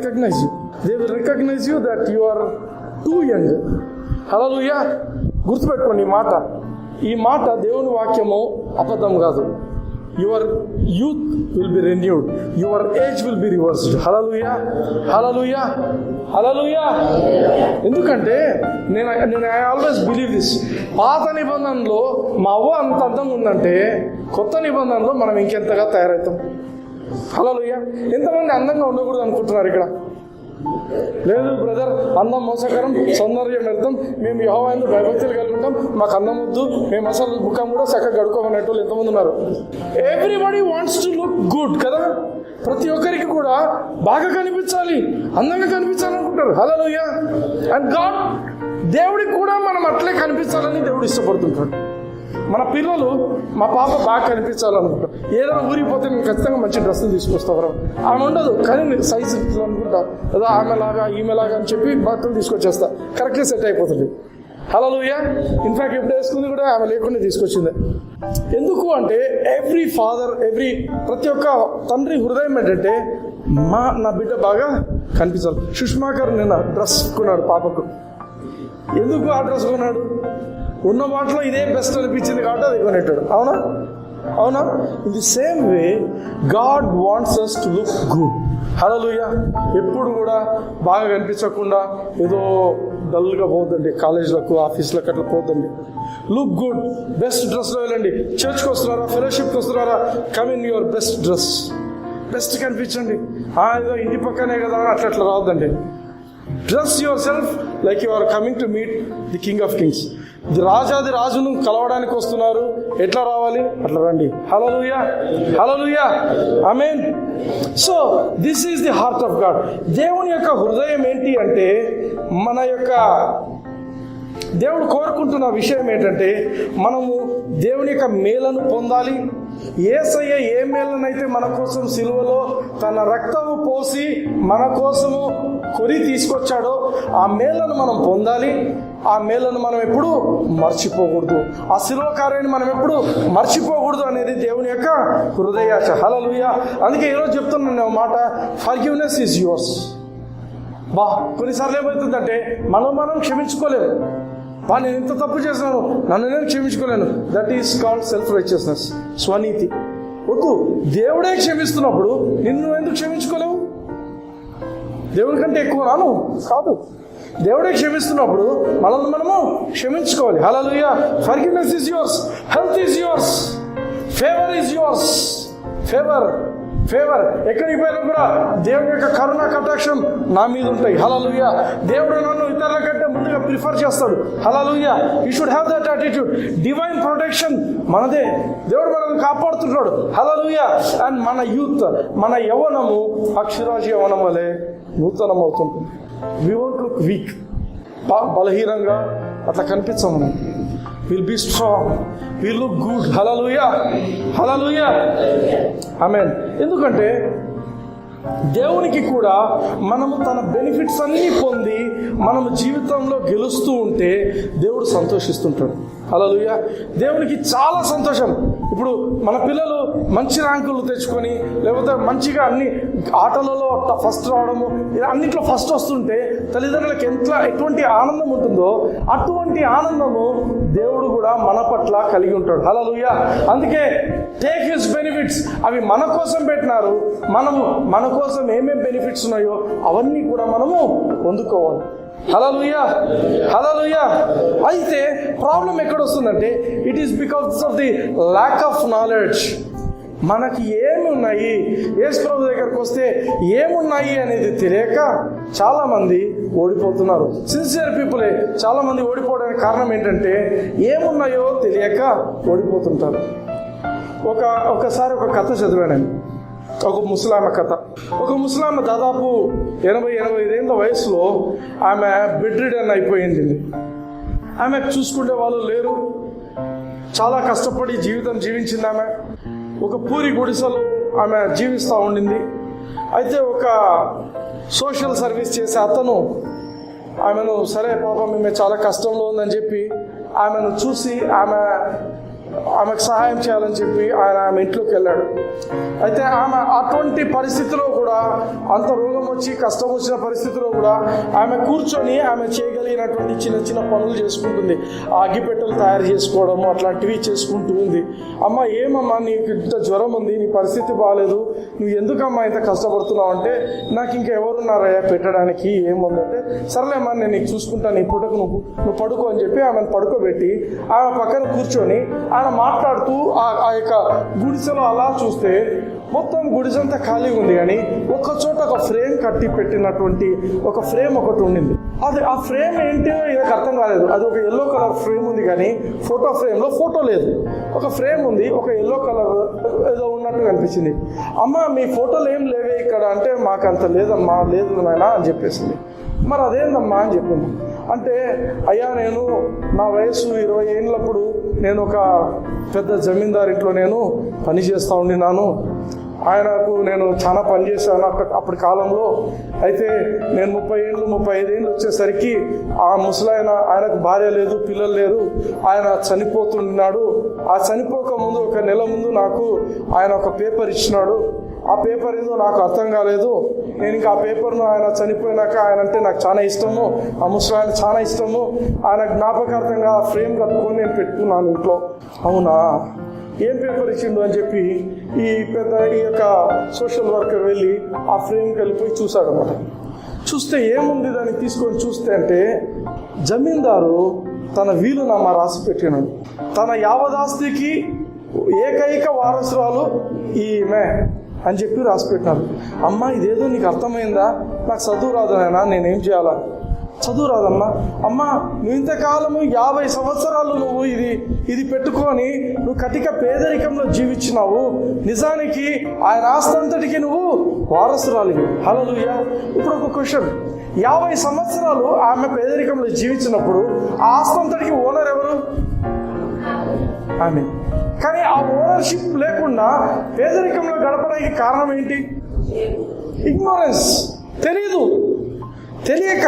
recognize you that you are too young. Hallelujah. గుర్తుపెట్టుకోండి ఈ మాట దేవుని వాక్యము అబద్ధం కాదు. Your youth will be renewed, your age will be reversed. Hallelujah, hallelujah, hallelujah. ఎందుకంటే నేను ఐ ఆల్వేస్ బిలీవ్ దిస్. పాత నిబంధనలో మా అవ్వ అంత అందంగా ఉందంటే కొత్త నిబంధనలో మనం ఇంకెంతగా తయారవుతాం. హల్లెలూయా. ఎంతమంది అందంగా ఉండకూడదు అనుకుంటున్నారు ఇక్కడ? లేదు బ్రదర్, అందం మోసకరం, సౌందర్యం వ్యర్థం, మేము యెహోవాయందు భయభక్తులు కలిగి ఉంటాం, మాకు అందం వద్దు, మేము అసలు ముఖం కూడా చక్కగా గడుకోమన్నట్టు ఎంతమంది ఉన్నారు. Everybody wants to look good కదా. ప్రతి ఒక్కరికి కూడా బాగా కనిపించాలి, అందంగా కనిపించాలనుకుంటారు. హల్లెలూయా. అండ్ గాడ్, దేవుడికి కూడా మనం అట్లే కనిపించాలని దేవుడు ఇష్టపడుతుంటాడు. మన పిల్లలు, మా పాప బాగా కనిపించాలనుకుంటాం. ఏదైనా ఊరిపోతే నేను ఖచ్చితంగా మంచి డ్రెస్సులు తీసుకొస్తాను. ఆమె ఉండదు కానీ నేను సైజు అనుకుంటా ఏదో ఆమెలాగా ఈమెలాగా అని చెప్పి బట్టలు తీసుకొచ్చేస్తా, కరెక్ట్గా సెట్ అయిపోతుంది. హల్లెలూయా. ఇన్ఫాక్ట్ ఎప్పుడు వేసుకుంది కూడా ఆమె లేకుండా తీసుకొచ్చింది. ఎందుకు అంటే ప్రతి ఒక్క తండ్రి హృదయం ఏంటంటే నా బిడ్డ బాగా కనిపించాలి. సుష్మాకర్ నిన్న డ్రెస్ కొన్నాడు పాపకు. ఎందుకు ఆ డ్రెస్ కొన్నాడు? ఉన్న వాటిలో ఇదే బెస్ట్ అనిపించింది కాబట్టి అది కొనేటాడు. అవునా? In the same way God wants us to look good. Hallelujah. ఎప్పుడు కూడా బాగా కనిపించకుండా ఏదో డల్గా పోద్దండి, కాలేజీలకు ఆఫీసులకు అట్లా పోద్దండి. లుక్ గుడ్, బెస్ట్ డ్రెస్లో వెళ్ళండి. చర్చ్కి వస్తున్నారా, ఫెలోషిప్కి వస్తున్నారా, come in your best dress. Best కనిపించండి. ఏదో ఇంటి పక్కనే కదా అట్లా రావద్దండి. Dress yourself like you are coming to meet the king of kings. రాజాది రాజును కలవడానికి వస్తున్నారు, ఎట్లా రావాలి? అట్లా రండి. Hallelujah, hallelujah, amen. So this is the heart of God. దేవుని యొక్క హృదయం ఏంటి అంటే దేవుడు కోరుకుంటున్న విషయం ఏంటంటే మనము దేవుని యొక్క మేలను పొందాలి. యేసయ్య ఏ మేలనైతే మన కోసం సిలువలో తన రక్తము పోసి మన కోసము కొని తీసుకొచ్చాడో ఆ మేలను మనం పొందాలి. ఆ మేలను మనం ఎప్పుడు మర్చిపోకూడదు. ఆ సిలువ కార్యాన్ని మనం ఎప్పుడు మర్చిపోకూడదు అనేది దేవుని యొక్క హృదయాశ. హల్లెలూయా. అందుకే ఈరోజు చెప్తున్నాను మాట, ఫర్గివ్నెస్ ఈజ్ యువర్స్. కొన్నిసార్లు ఏమవుతుందంటే మనం క్షమించుకోలేము. నేను ఇంత తప్పు చేసినాను, నన్ను నేను క్షమించుకోలేను. That is called self righteousness, స్వనీతి. వద్దు, దేవుడే క్షమిస్తున్నప్పుడు నిన్ను ఎందుకు క్షమించుకోలేవు? దేవుడి కంటే ఎక్కువ రాను కాదు. దేవుడే క్షమిస్తున్నప్పుడు మనల్ని మనము క్షమించుకోవాలి. Hallelujah. Forgiveness is yours, health is yours, favour is yours. Favour ఎక్కడికి పోయినా కూడా దేవుని యొక్క కరుణ కటాక్షం నా మీద ఉంటాయి. హల్లెలూయా. దేవుడు నన్ను ఇతరుల కంటే ముందుగా ప్రిఫర్ చేస్తాడు. Hallelujah. You should have that attitude. Divine protection మనదే. దేవుడు మనల్ని కాపాడుతున్నాడు. హల్లెలూయా. అండ్ మన యూత్, మన యవ్వనము అక్షరాజ యవ్వనం వలె నూతనం అవుతుంటుంది. వి వోంట్ లుక్ వీక్, బలహీనంగా అట్లా కనిపించాం. మనం will be strong, will look good. Hallelujah, hallelujah, amen. ఎందుకంటే దేవునికి కూడా మనము తన బెనిఫిట్స్ అన్నీ పొంది మనము జీవితంలో గెలుస్తూ ఉంటే దేవుడు సంతోషిస్తుంటాడు. హల్లెలూయా. దేవునికి చాలా సంతోషం. ఇప్పుడు మన పిల్లలు మంచి ర్యాంకులు తెచ్చుకొని లేకపోతే మంచిగా అన్ని ఆటలలో ఫస్ట్ రావడము, అన్నిట్లో ఫస్ట్ వస్తుంటే తల్లిదండ్రులకు ఎటువంటి ఆనందం ఉంటుందో అటువంటి ఆనందము దేవుడు కూడా మన పట్ల కలిగి ఉంటాడు. హల్లెలూయా. అందుకే టేక్ హిస్ బెనిఫిట్స్. అవి మన కోసం పెట్టినారు. మన కోసం ఏమేమి బెనిఫిట్స్ ఉన్నాయో అవన్నీ కూడా మనము పొందుకోవాలి. హల్లెలూయా, హల్లెలూయా. అయితే ప్రాబ్లం ఎక్కడ వస్తుందంటే it is because of the lack of knowledge. మనకి ఏమున్నాయి, యేసు ప్రభు దగ్గరకు వస్తే ఏమున్నాయి అనేది తెలియక చాలామంది ఓడిపోతున్నారు. సిన్సియర్ పీపులే చాలామంది ఓడిపోవడానికి కారణం ఏంటంటే ఏమున్నాయో తెలియక ఓడిపోతుంటారు. ఒకసారి ఒక కథ చదివాను, ఒక ముసలామె కథ. ఒక ముసలామె దాదాపు 80-85 ఏళ్ళ వయసులో ఆమె బెడ్ రిడన్ అయిపోయింది. ఆమె చూసుకునే వాళ్ళు లేరు. చాలా కష్టపడి జీవితం జీవించింది. ఆమె ఒక పూరి గుడిసెలో ఆమె జీవిస్తూ ఉండింది. అయితే ఒక సోషల్ సర్వీస్ చేసే అతను ఆమెను, సరే పాపం ఈమె చాలా కష్టంలో ఉందని చెప్పి ఆమెను చూసి ఆమె ఆమెకు సహాయం చేయాలని చెప్పి ఆయన ఆమె ఇంట్లోకి వెళ్ళాడు. అయితే ఆమె అటువంటి పరిస్థితిలో కూడా, అంత రోగం వచ్చి కష్టం వచ్చిన పరిస్థితిలో కూడా ఆమె కూర్చొని ఆమె చేయగలిగినటువంటి చిన్న చిన్న పనులు చేసుకుంటుంది. ఆ అగ్గిపెట్టెలు తయారు చేసుకోవడము అట్లాంటివి చేసుకుంటూ ఉంది. అమ్మ, ఏమమ్మా నీకు ఇంత జ్వరం ఉంది, నీ పరిస్థితి బాగాలేదు, నువ్వు ఎందుకమ్మా ఇంత కష్టపడుతున్నావు అంటే, నాకు ఇంకా ఎవరున్నారయ్యా పెట్టడానికి, ఏముందంటే, సర్లేమ్మా నేను నీకు చూసుకుంటాను, నీ పూటకు నువ్వు పడుకో అని చెప్పి ఆమెను పడుకోబెట్టి ఆమె పక్కన కూర్చొని ఆయన మాట్లాడుతూ ఆ యొక్క గుడిసెలో అలా చూస్తే మొత్తం గుడిసంతా ఖాళీగా ఉంది, కానీ ఒక్క చోట ఒక ఫ్రేమ్ కట్టి పెట్టినటువంటి ఒక ఫ్రేమ్ ఒకటి ఉండింది. అది ఆ ఫ్రేమ్ ఏంటో నాకు అర్థం కాలేదు. అది ఒక ఎల్లో కలర్ ఫ్రేమ్ ఉంది, కానీ ఫోటో ఫ్రేమ్లో ఫోటో లేదు. ఒక ఫ్రేమ్ ఉంది, ఒక ఎల్లో కలర్ ఏదో ఉన్నట్టు కనిపించింది. అమ్మ, మీ ఫోటోలు ఏం లేవే ఇక్కడ అంటే, మాకు అంత లేదమ్మా, లేదు నాయనా అని చెప్పేసింది. మరి అదేందమ్మా అని చెప్పింది. అంటే, అయ్యా నేను నా వయసు 20 ఏళ్ళప్పుడు నేను ఒక పెద్ద జమీందారింట్లో నేను పని చేస్తూ ఉండినాను. ఆయనకు నేను చాలా పని చేశాను అప్పటి కాలంలో. అయితే నేను 35 ఏళ్ళు వచ్చేసరికి ఆ ముసలాయన, ఆయనకు భార్య లేదు, పిల్లలు లేరు, ఆయన చనిపోతున్నాడు. ఆ చనిపోక ముందు 1 నెల ముందు నాకు ఆయన ఒక పేపర్ ఇచ్చినాడు. ఆ పేపర్ ఏదో నాకు అర్థం కాలేదు. నేను ఇంకా ఆ పేపర్ను ఆయన చనిపోయినాక, ఆయన అంటే నాకు చాలా ఇష్టము, ఆ ముసలాయన చాలా ఇష్టము, ఆయన జ్ఞాపకార్థంగా ఫ్రేమ్ కట్టుకొని నేను పెట్టుకున్నాను ఇంట్లో. అవునా, ఏం పేపర్ ఇచ్చిండు అని చెప్పి ఈ యొక్క సోషల్ వర్కర్ వెళ్ళి ఆ ఫ్రేమ్కి వెళ్ళిపోయి చూశాడు అన్నమాట. చూస్తే ఏముంది దాన్ని తీసుకొని చూస్తే అంటే, జమీందారు తన వీలునామా రాసి పెట్టినాడు. తన యావదాస్తికి ఏకైక వారసురాలు ఈమె అని చెప్పి రాసి పెట్టినారు. అమ్మ, ఇదేదో నీకు అర్థమైందా? నాకు చదువు రాదు నాయనా, నేనేం చేయాలా? చదువు రాదమ్మా. అమ్మ, నువ్వు ఇంతకాలము 50 సంవత్సరాలు నువ్వు ఇది పెట్టుకొని నువ్వు కటిక పేదరికంలో జీవించినావు. నిజానికి ఆయన ఆస్తంతటికి నువ్వు వారసురాలివి. హల్లెలూయా. ఇప్పుడు ఒక క్వశ్చన్, 50 సంవత్సరాలు ఆమె పేదరికంలో జీవించినప్పుడు ఆ ఆస్తంతటికి ఓనర్ ఎవరు? ఆమె. కానీ ఆ ఓనర్షిప్ లేకుండా పేదరికంలో గడపడానికి కారణం ఏంటి? ఇగ్నోరెన్స్. తెలియక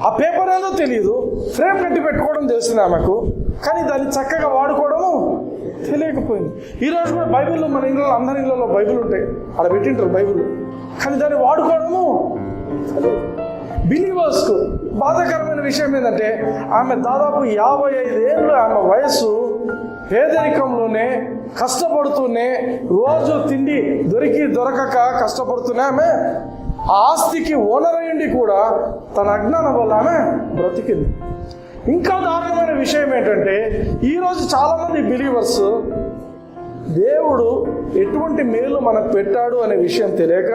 ఆ పేపర్ ఏదో తెలియదు, ఫ్రేమ్ కట్టి పెట్టుకోవడం తెలిసింది ఆమెకు, కానీ దాన్ని చక్కగా వాడుకోవడము తెలియకపోయింది. ఈరోజు కూడా బైబిల్లో మన ఇంట్లో, అందరి ఇళ్ళలో బైబిల్ ఉంటాయి, అక్కడ పెట్టింటారు బైబిల్, కానీ దాన్ని వాడుకోవడము బిలీవర్స్కు బాధాకరమైన విషయం ఏంటంటే, ఆమె దాదాపు 55 ఏళ్ళు ఆమె వయసు పేదరికంలోనే కష్టపడుతూనే, రోజు తిండి దొరకక కష్టపడుతూనే ఆమె ఆస్తికి ఓనర్ అయ్యింది కూడా తన అజ్ఞానం వల్ల ఆమె బ్రతికింది. ఇంకా దారుణమైన విషయం ఏంటంటే, ఈరోజు చాలామంది బిలీవర్స్ దేవుడు ఎటువంటి మేలు మనకు పెట్టాడు అనే విషయం తెలియక,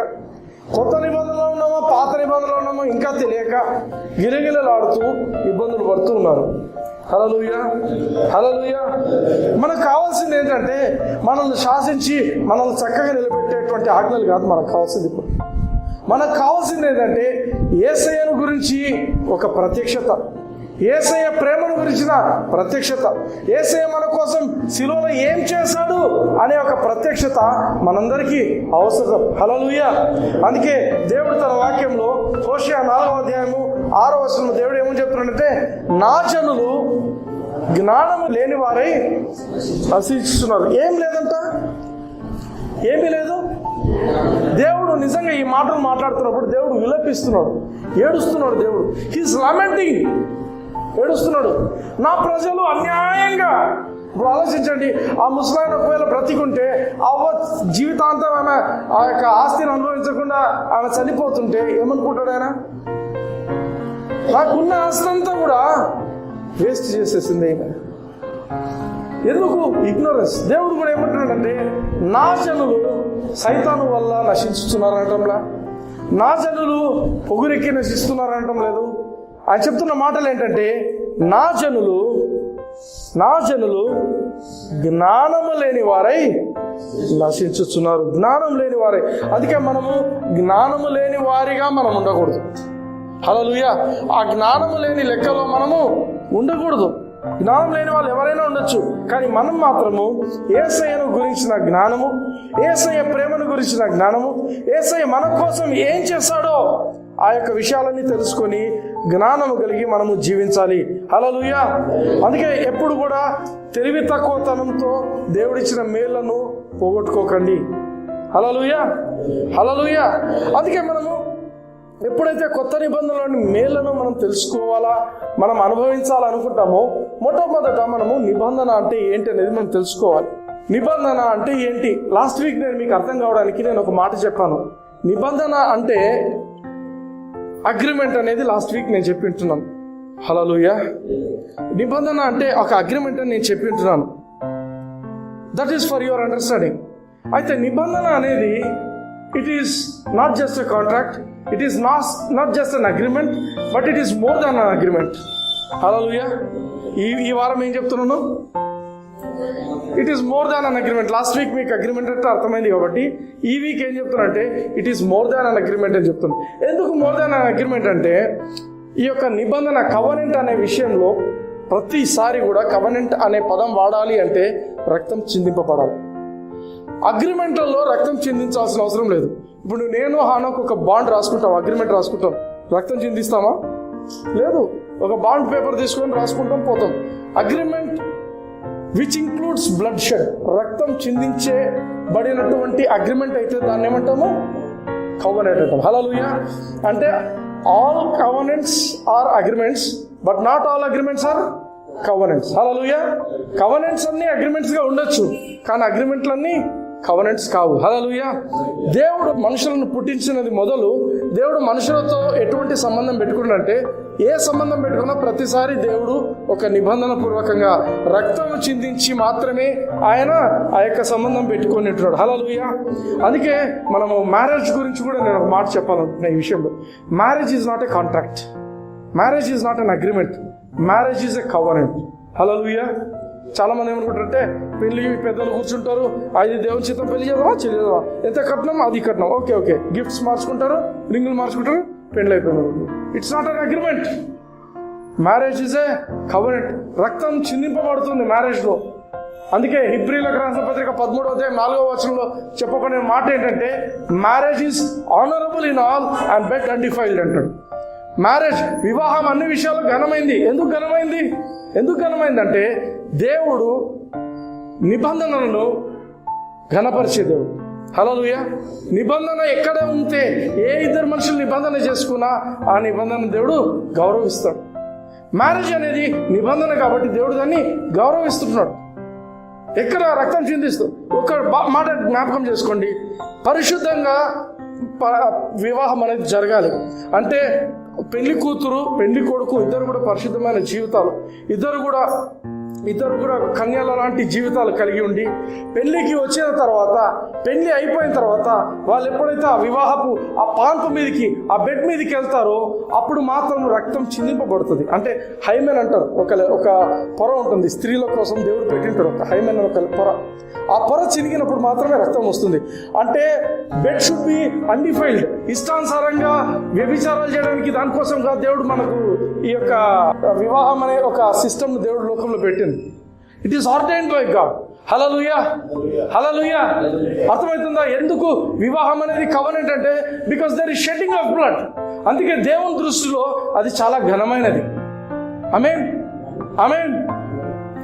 కొత్త నిబంధనలో ఉన్నామో పాత నిబంధనలో ఉన్నామో ఇంకా తెలియక గిలగిలలాడుతూ ఇబ్బందులు పడుతూ ఉన్నారు. హల్లెలూయా, హల్లెలూయా. మనకు కావాల్సింది ఏంటంటే, మనల్ని శాసించి మనల్ని చక్కగా నిలబెట్టేటువంటి ఆజ్ఞలు కాదు మనకు కావాల్సింది. ఇప్పుడు మనకు కావాల్సింది ఏంటంటే, యేసయ్యను గురించి ఒక ప్రత్యక్షత, యేసయ్య ప్రేమను గురించిన ప్రత్యక్షత, యేసయ్య మన కోసం శిలువలో ఏం చేశాడు అనే ఒక ప్రత్యక్షత మనందరికీ అవసరం. హల్లెలూయా. అందుకే దేవుడు తన వాక్యంలో హోషేయ 4వ అధ్యాయము 6వ వచనంలో దేవుడు ఏమని చెప్తున్నాడంటే, నా జనులు జ్ఞానము లేని వారై నశిస్తున్నారు. ఏం లేదంట, ఏమీ లేదు. దేవుడు నిజంగా ఈ మాటలు మాట్లాడుతున్నప్పుడు దేవుడు విలపిస్తున్నాడు, ఏడుస్తున్నాడు. దేవుడు హీస్ లమెంటింగ్, ఏడుస్తున్నాడు. నా ప్రజలు అన్యాయంగా. ఇప్పుడు ఆలోచించండి, ఆ ముసలాయన ఒకవేళ బ్రతికుంటే, అవ్వ జీవితాంతం ఆమె ఆ యొక్క ఆస్తిని అనుభవించకుండా ఆమె చనిపోతుంటే ఏమనుకుంటాడు ఆయన? నాకున్న ఆస్తి అంతా కూడా వేస్ట్ చేసేసింది ఆయన. ఎందుకు? ఇగ్నోరెన్స్. దేవుడు కూడా ఏమంటున్నాడంటే, నా జనులు సైతాను వల్ల నశించుతున్నారనటంలా, నా జనులు పొగురెక్కి నశిస్తున్నారనటం లేదు. ఆయన చెప్తున్న మాటలు ఏంటంటే, నా జనులు జ్ఞానము లేని వారై నశించుతున్నారు. జ్ఞానం లేని వారై. అందుకే మనము జ్ఞానము లేని వారిగా మనం ఉండకూడదు. హల్లెలూయా. ఆ జ్ఞానము లేని లెక్కలో మనము ఉండకూడదు. జ్ఞానం లేని వాళ్ళు ఎవరైనా ఉండొచ్చు, కానీ మనం మాత్రము యేసయ్యను గురించిన జ్ఞానము, యేసయ్య ప్రేమను గురించిన జ్ఞానము, యేసయ్య మన కోసం ఏం చేశాడో ఆ యొక్క విషయాలన్నీ తెలుసుకొని జ్ఞానము కలిగి మనము జీవించాలి. హల్లెలూయా. అందుకే ఎప్పుడు కూడా తెలివి తక్కువతనంతో దేవుడిచ్చిన మేళ్లను పోగొట్టుకోకండి. హల్లెలూయా, హల్లెలూయా. అందుకే మనము ఎప్పుడైతే కొత్త నిబంధనలోని మేళ్లను మనం తెలుసుకోవాలా, మనం అనుభవించాలనుకుంటామో మొట్టమొదట మనము నిబంధన అంటే ఏంటి అనేది మనం తెలుసుకోవాలి. నిబంధన అంటే ఏంటి? లాస్ట్ వీక్ నేను మీకు అర్థం కావడానికి నేను ఒక మాట చెప్పాను. నిబంధన అంటే అగ్రిమెంట్ అనేది లాస్ట్ వీక్ నేను చెప్పింటున్నాను. హల్లెలూయా. నిబంధన అంటే ఒక అగ్రిమెంట్ అని నేను చెప్పింటున్నాను. That is for your understanding. అయితే నిబంధన అనేది it is not just a contract, it is not just an agreement, but it is more than an agreement. Hallelujah. ఈ వారం ఏం చెప్తున్నాను? It is more than an agreement. Last week మీకు agreement అంటే అర్థమైంది కాబట్టి ఈ వీక్ ఏం చెప్తున్నా అంటే it is more than an agreement అని చెప్తున్నాను. ఎందుకు మోర్ దాన్ అన్ అగ్రిమెంట్ అంటే ఈ యొక్క నిబంధన కవనెంట్ అనే విషయంలో ప్రతిసారి కూడా కవనెంట్ అనే పదం వాడాలి అంటే రక్తం చిందింపబడాలి. అగ్రిమెంట్లలో రక్తం చిందించాల్సిన అవసరం లేదు. ఇప్పుడు నేను హానోకు ఒక బాండ్ రాసుకుంటాం, అగ్రిమెంట్ రాసుకుంటాం, రక్తం చిందిస్తామా? లేదు. ఒక బాండ్ పేపర్ తీసుకొని రాసుకుంటాం, పోతాం. Agreement which includes blood shed, రక్తం చిందించబడినటువంటి అగ్రిమెంట్ అయితే దాన్ని ఏమంటాము? కవనెంట్ అంటాం. హల్లెలూయా. అంటే all covenants are agreements, but not all agreements are covenants. Hallelujah. Covenants అన్ని అగ్రిమెంట్స్ గా ఉండొచ్చు, కానీ అగ్రిమెంట్లన్నీ కవనెంట్స్ కావు. హల్లెలూయా. దేవుడు మనుషులను పుట్టించినది మొదలు దేవుడు మనుషులతో ఎటువంటి సంబంధం పెట్టుకున్నాడంటే, ఏ సంబంధం పెట్టుకున్నా ప్రతిసారి దేవుడు ఒక నిబంధన పూర్వకంగా రక్తం చిందించి మాత్రమే ఆయన ఆ యొక్క సంబంధం పెట్టుకొని ఉంటున్నాడు. హల్లెలూయా. అందుకే మనము మ్యారేజ్ గురించి కూడా నేను ఒక మాట చెప్పాలనుకుంటున్నా ఈ విషయంలో. Marriage is not a contract, marriage is not an agreement, marriage is a covenant. Hallelujah. చాలా మంది ఏమనుకుంటారంటే పెళ్లి పెద్దలు కూర్చుంటారు, అది దేవుని చిత్తం, పెళ్లి చేద్దామా చేయలేదా, ఎంత కట్నం, అది కట్నం, ఓకే ఓకే, గిఫ్ట్స్ మార్చుకుంటారు, రింగులు మార్చుకుంటారు, పెళ్లి అయిపోయినారు. It's not an agreement. Marriage is a covenant. రక్తం చిందింపబడుతుంది మ్యారేజ్లో. అందుకే హెబ్రీయులకు రాసిన పత్రిక 13వ అధ్యాయం 4వ వచనంలో చెప్పబడిన మాట ఏంటంటే, marriage is honourable in all and bed undefiled అంటాడు. మ్యారేజ్, వివాహం అన్ని విషయాల్లో ఘనమైంది. ఎందుకు ఘనమైంది? ఎందుకు ఘనమైందంటే దేవుడు నిబంధనలను ఘనపరిచే దేవుడు. హల్లెలూయా. నిబంధన ఎక్కడ ఉంటే, ఏ ఇద్దరు మనుషులు నిబంధన చేసుకున్నా ఆ నిబంధన దేవుడు గౌరవిస్తాడు. మ్యారేజ్ అనేది నిబంధన కాబట్టి దేవుడు దాన్ని గౌరవిస్తున్నాడు. ఎక్కడ రక్తం చిందిస్తూ ఒక మాట జ్ఞాపకం చేసుకోండి, పరిశుద్ధంగా వివాహం అనేది జరగాలి అంటే పెళ్లి కూతురు పెళ్లి కొడుకు ఇద్దరు కూడా పరిశుద్ధమైన జీవితాలు, ఇద్దరు కూడా కన్యల లాంటి జీవితాలు కలిగి ఉండి పెళ్లికి వచ్చిన తర్వాత, పెళ్లి అయిపోయిన తర్వాత వాళ్ళు ఎప్పుడైతే ఆ వివాహపు ఆ పాన్పు మీదకి, ఆ బెడ్ మీదకి వెళ్తారో అప్పుడు మాత్రం రక్తం చిందింపబడుతుంది. అంటే హైమెన్ అంటారు, ఒక పొర ఉంటుంది స్త్రీల కోసం దేవుడు పెట్టింటాడు, ఒక హైమెన్ ఒక పొర. ఆ పొర చినిగినప్పుడు మాత్రమే రక్తం వస్తుంది. అంటే బెడ్ షుడ్ బి అన్డిఫైల్డ్. ఇష్టానుసారంగా వ్యభిచారాలు చేయడానికి దానికోసం కాదు దేవుడు మనకు ఈ యొక్క వివాహం అనే ఒక సిస్టమ్ దేవుడు లోకంలో పెట్టింది. It is ordained by God. Hallelujah, hallelujah. అర్థమవుతుందా ఎందుకు వివాహం అనేది కవనెంట్ అంటే? Because there is shedding of blood. అందుకే దేవుని దృష్టిలో అది చాలా ఘనమైనది. ఆమేన్, ఆమేన్,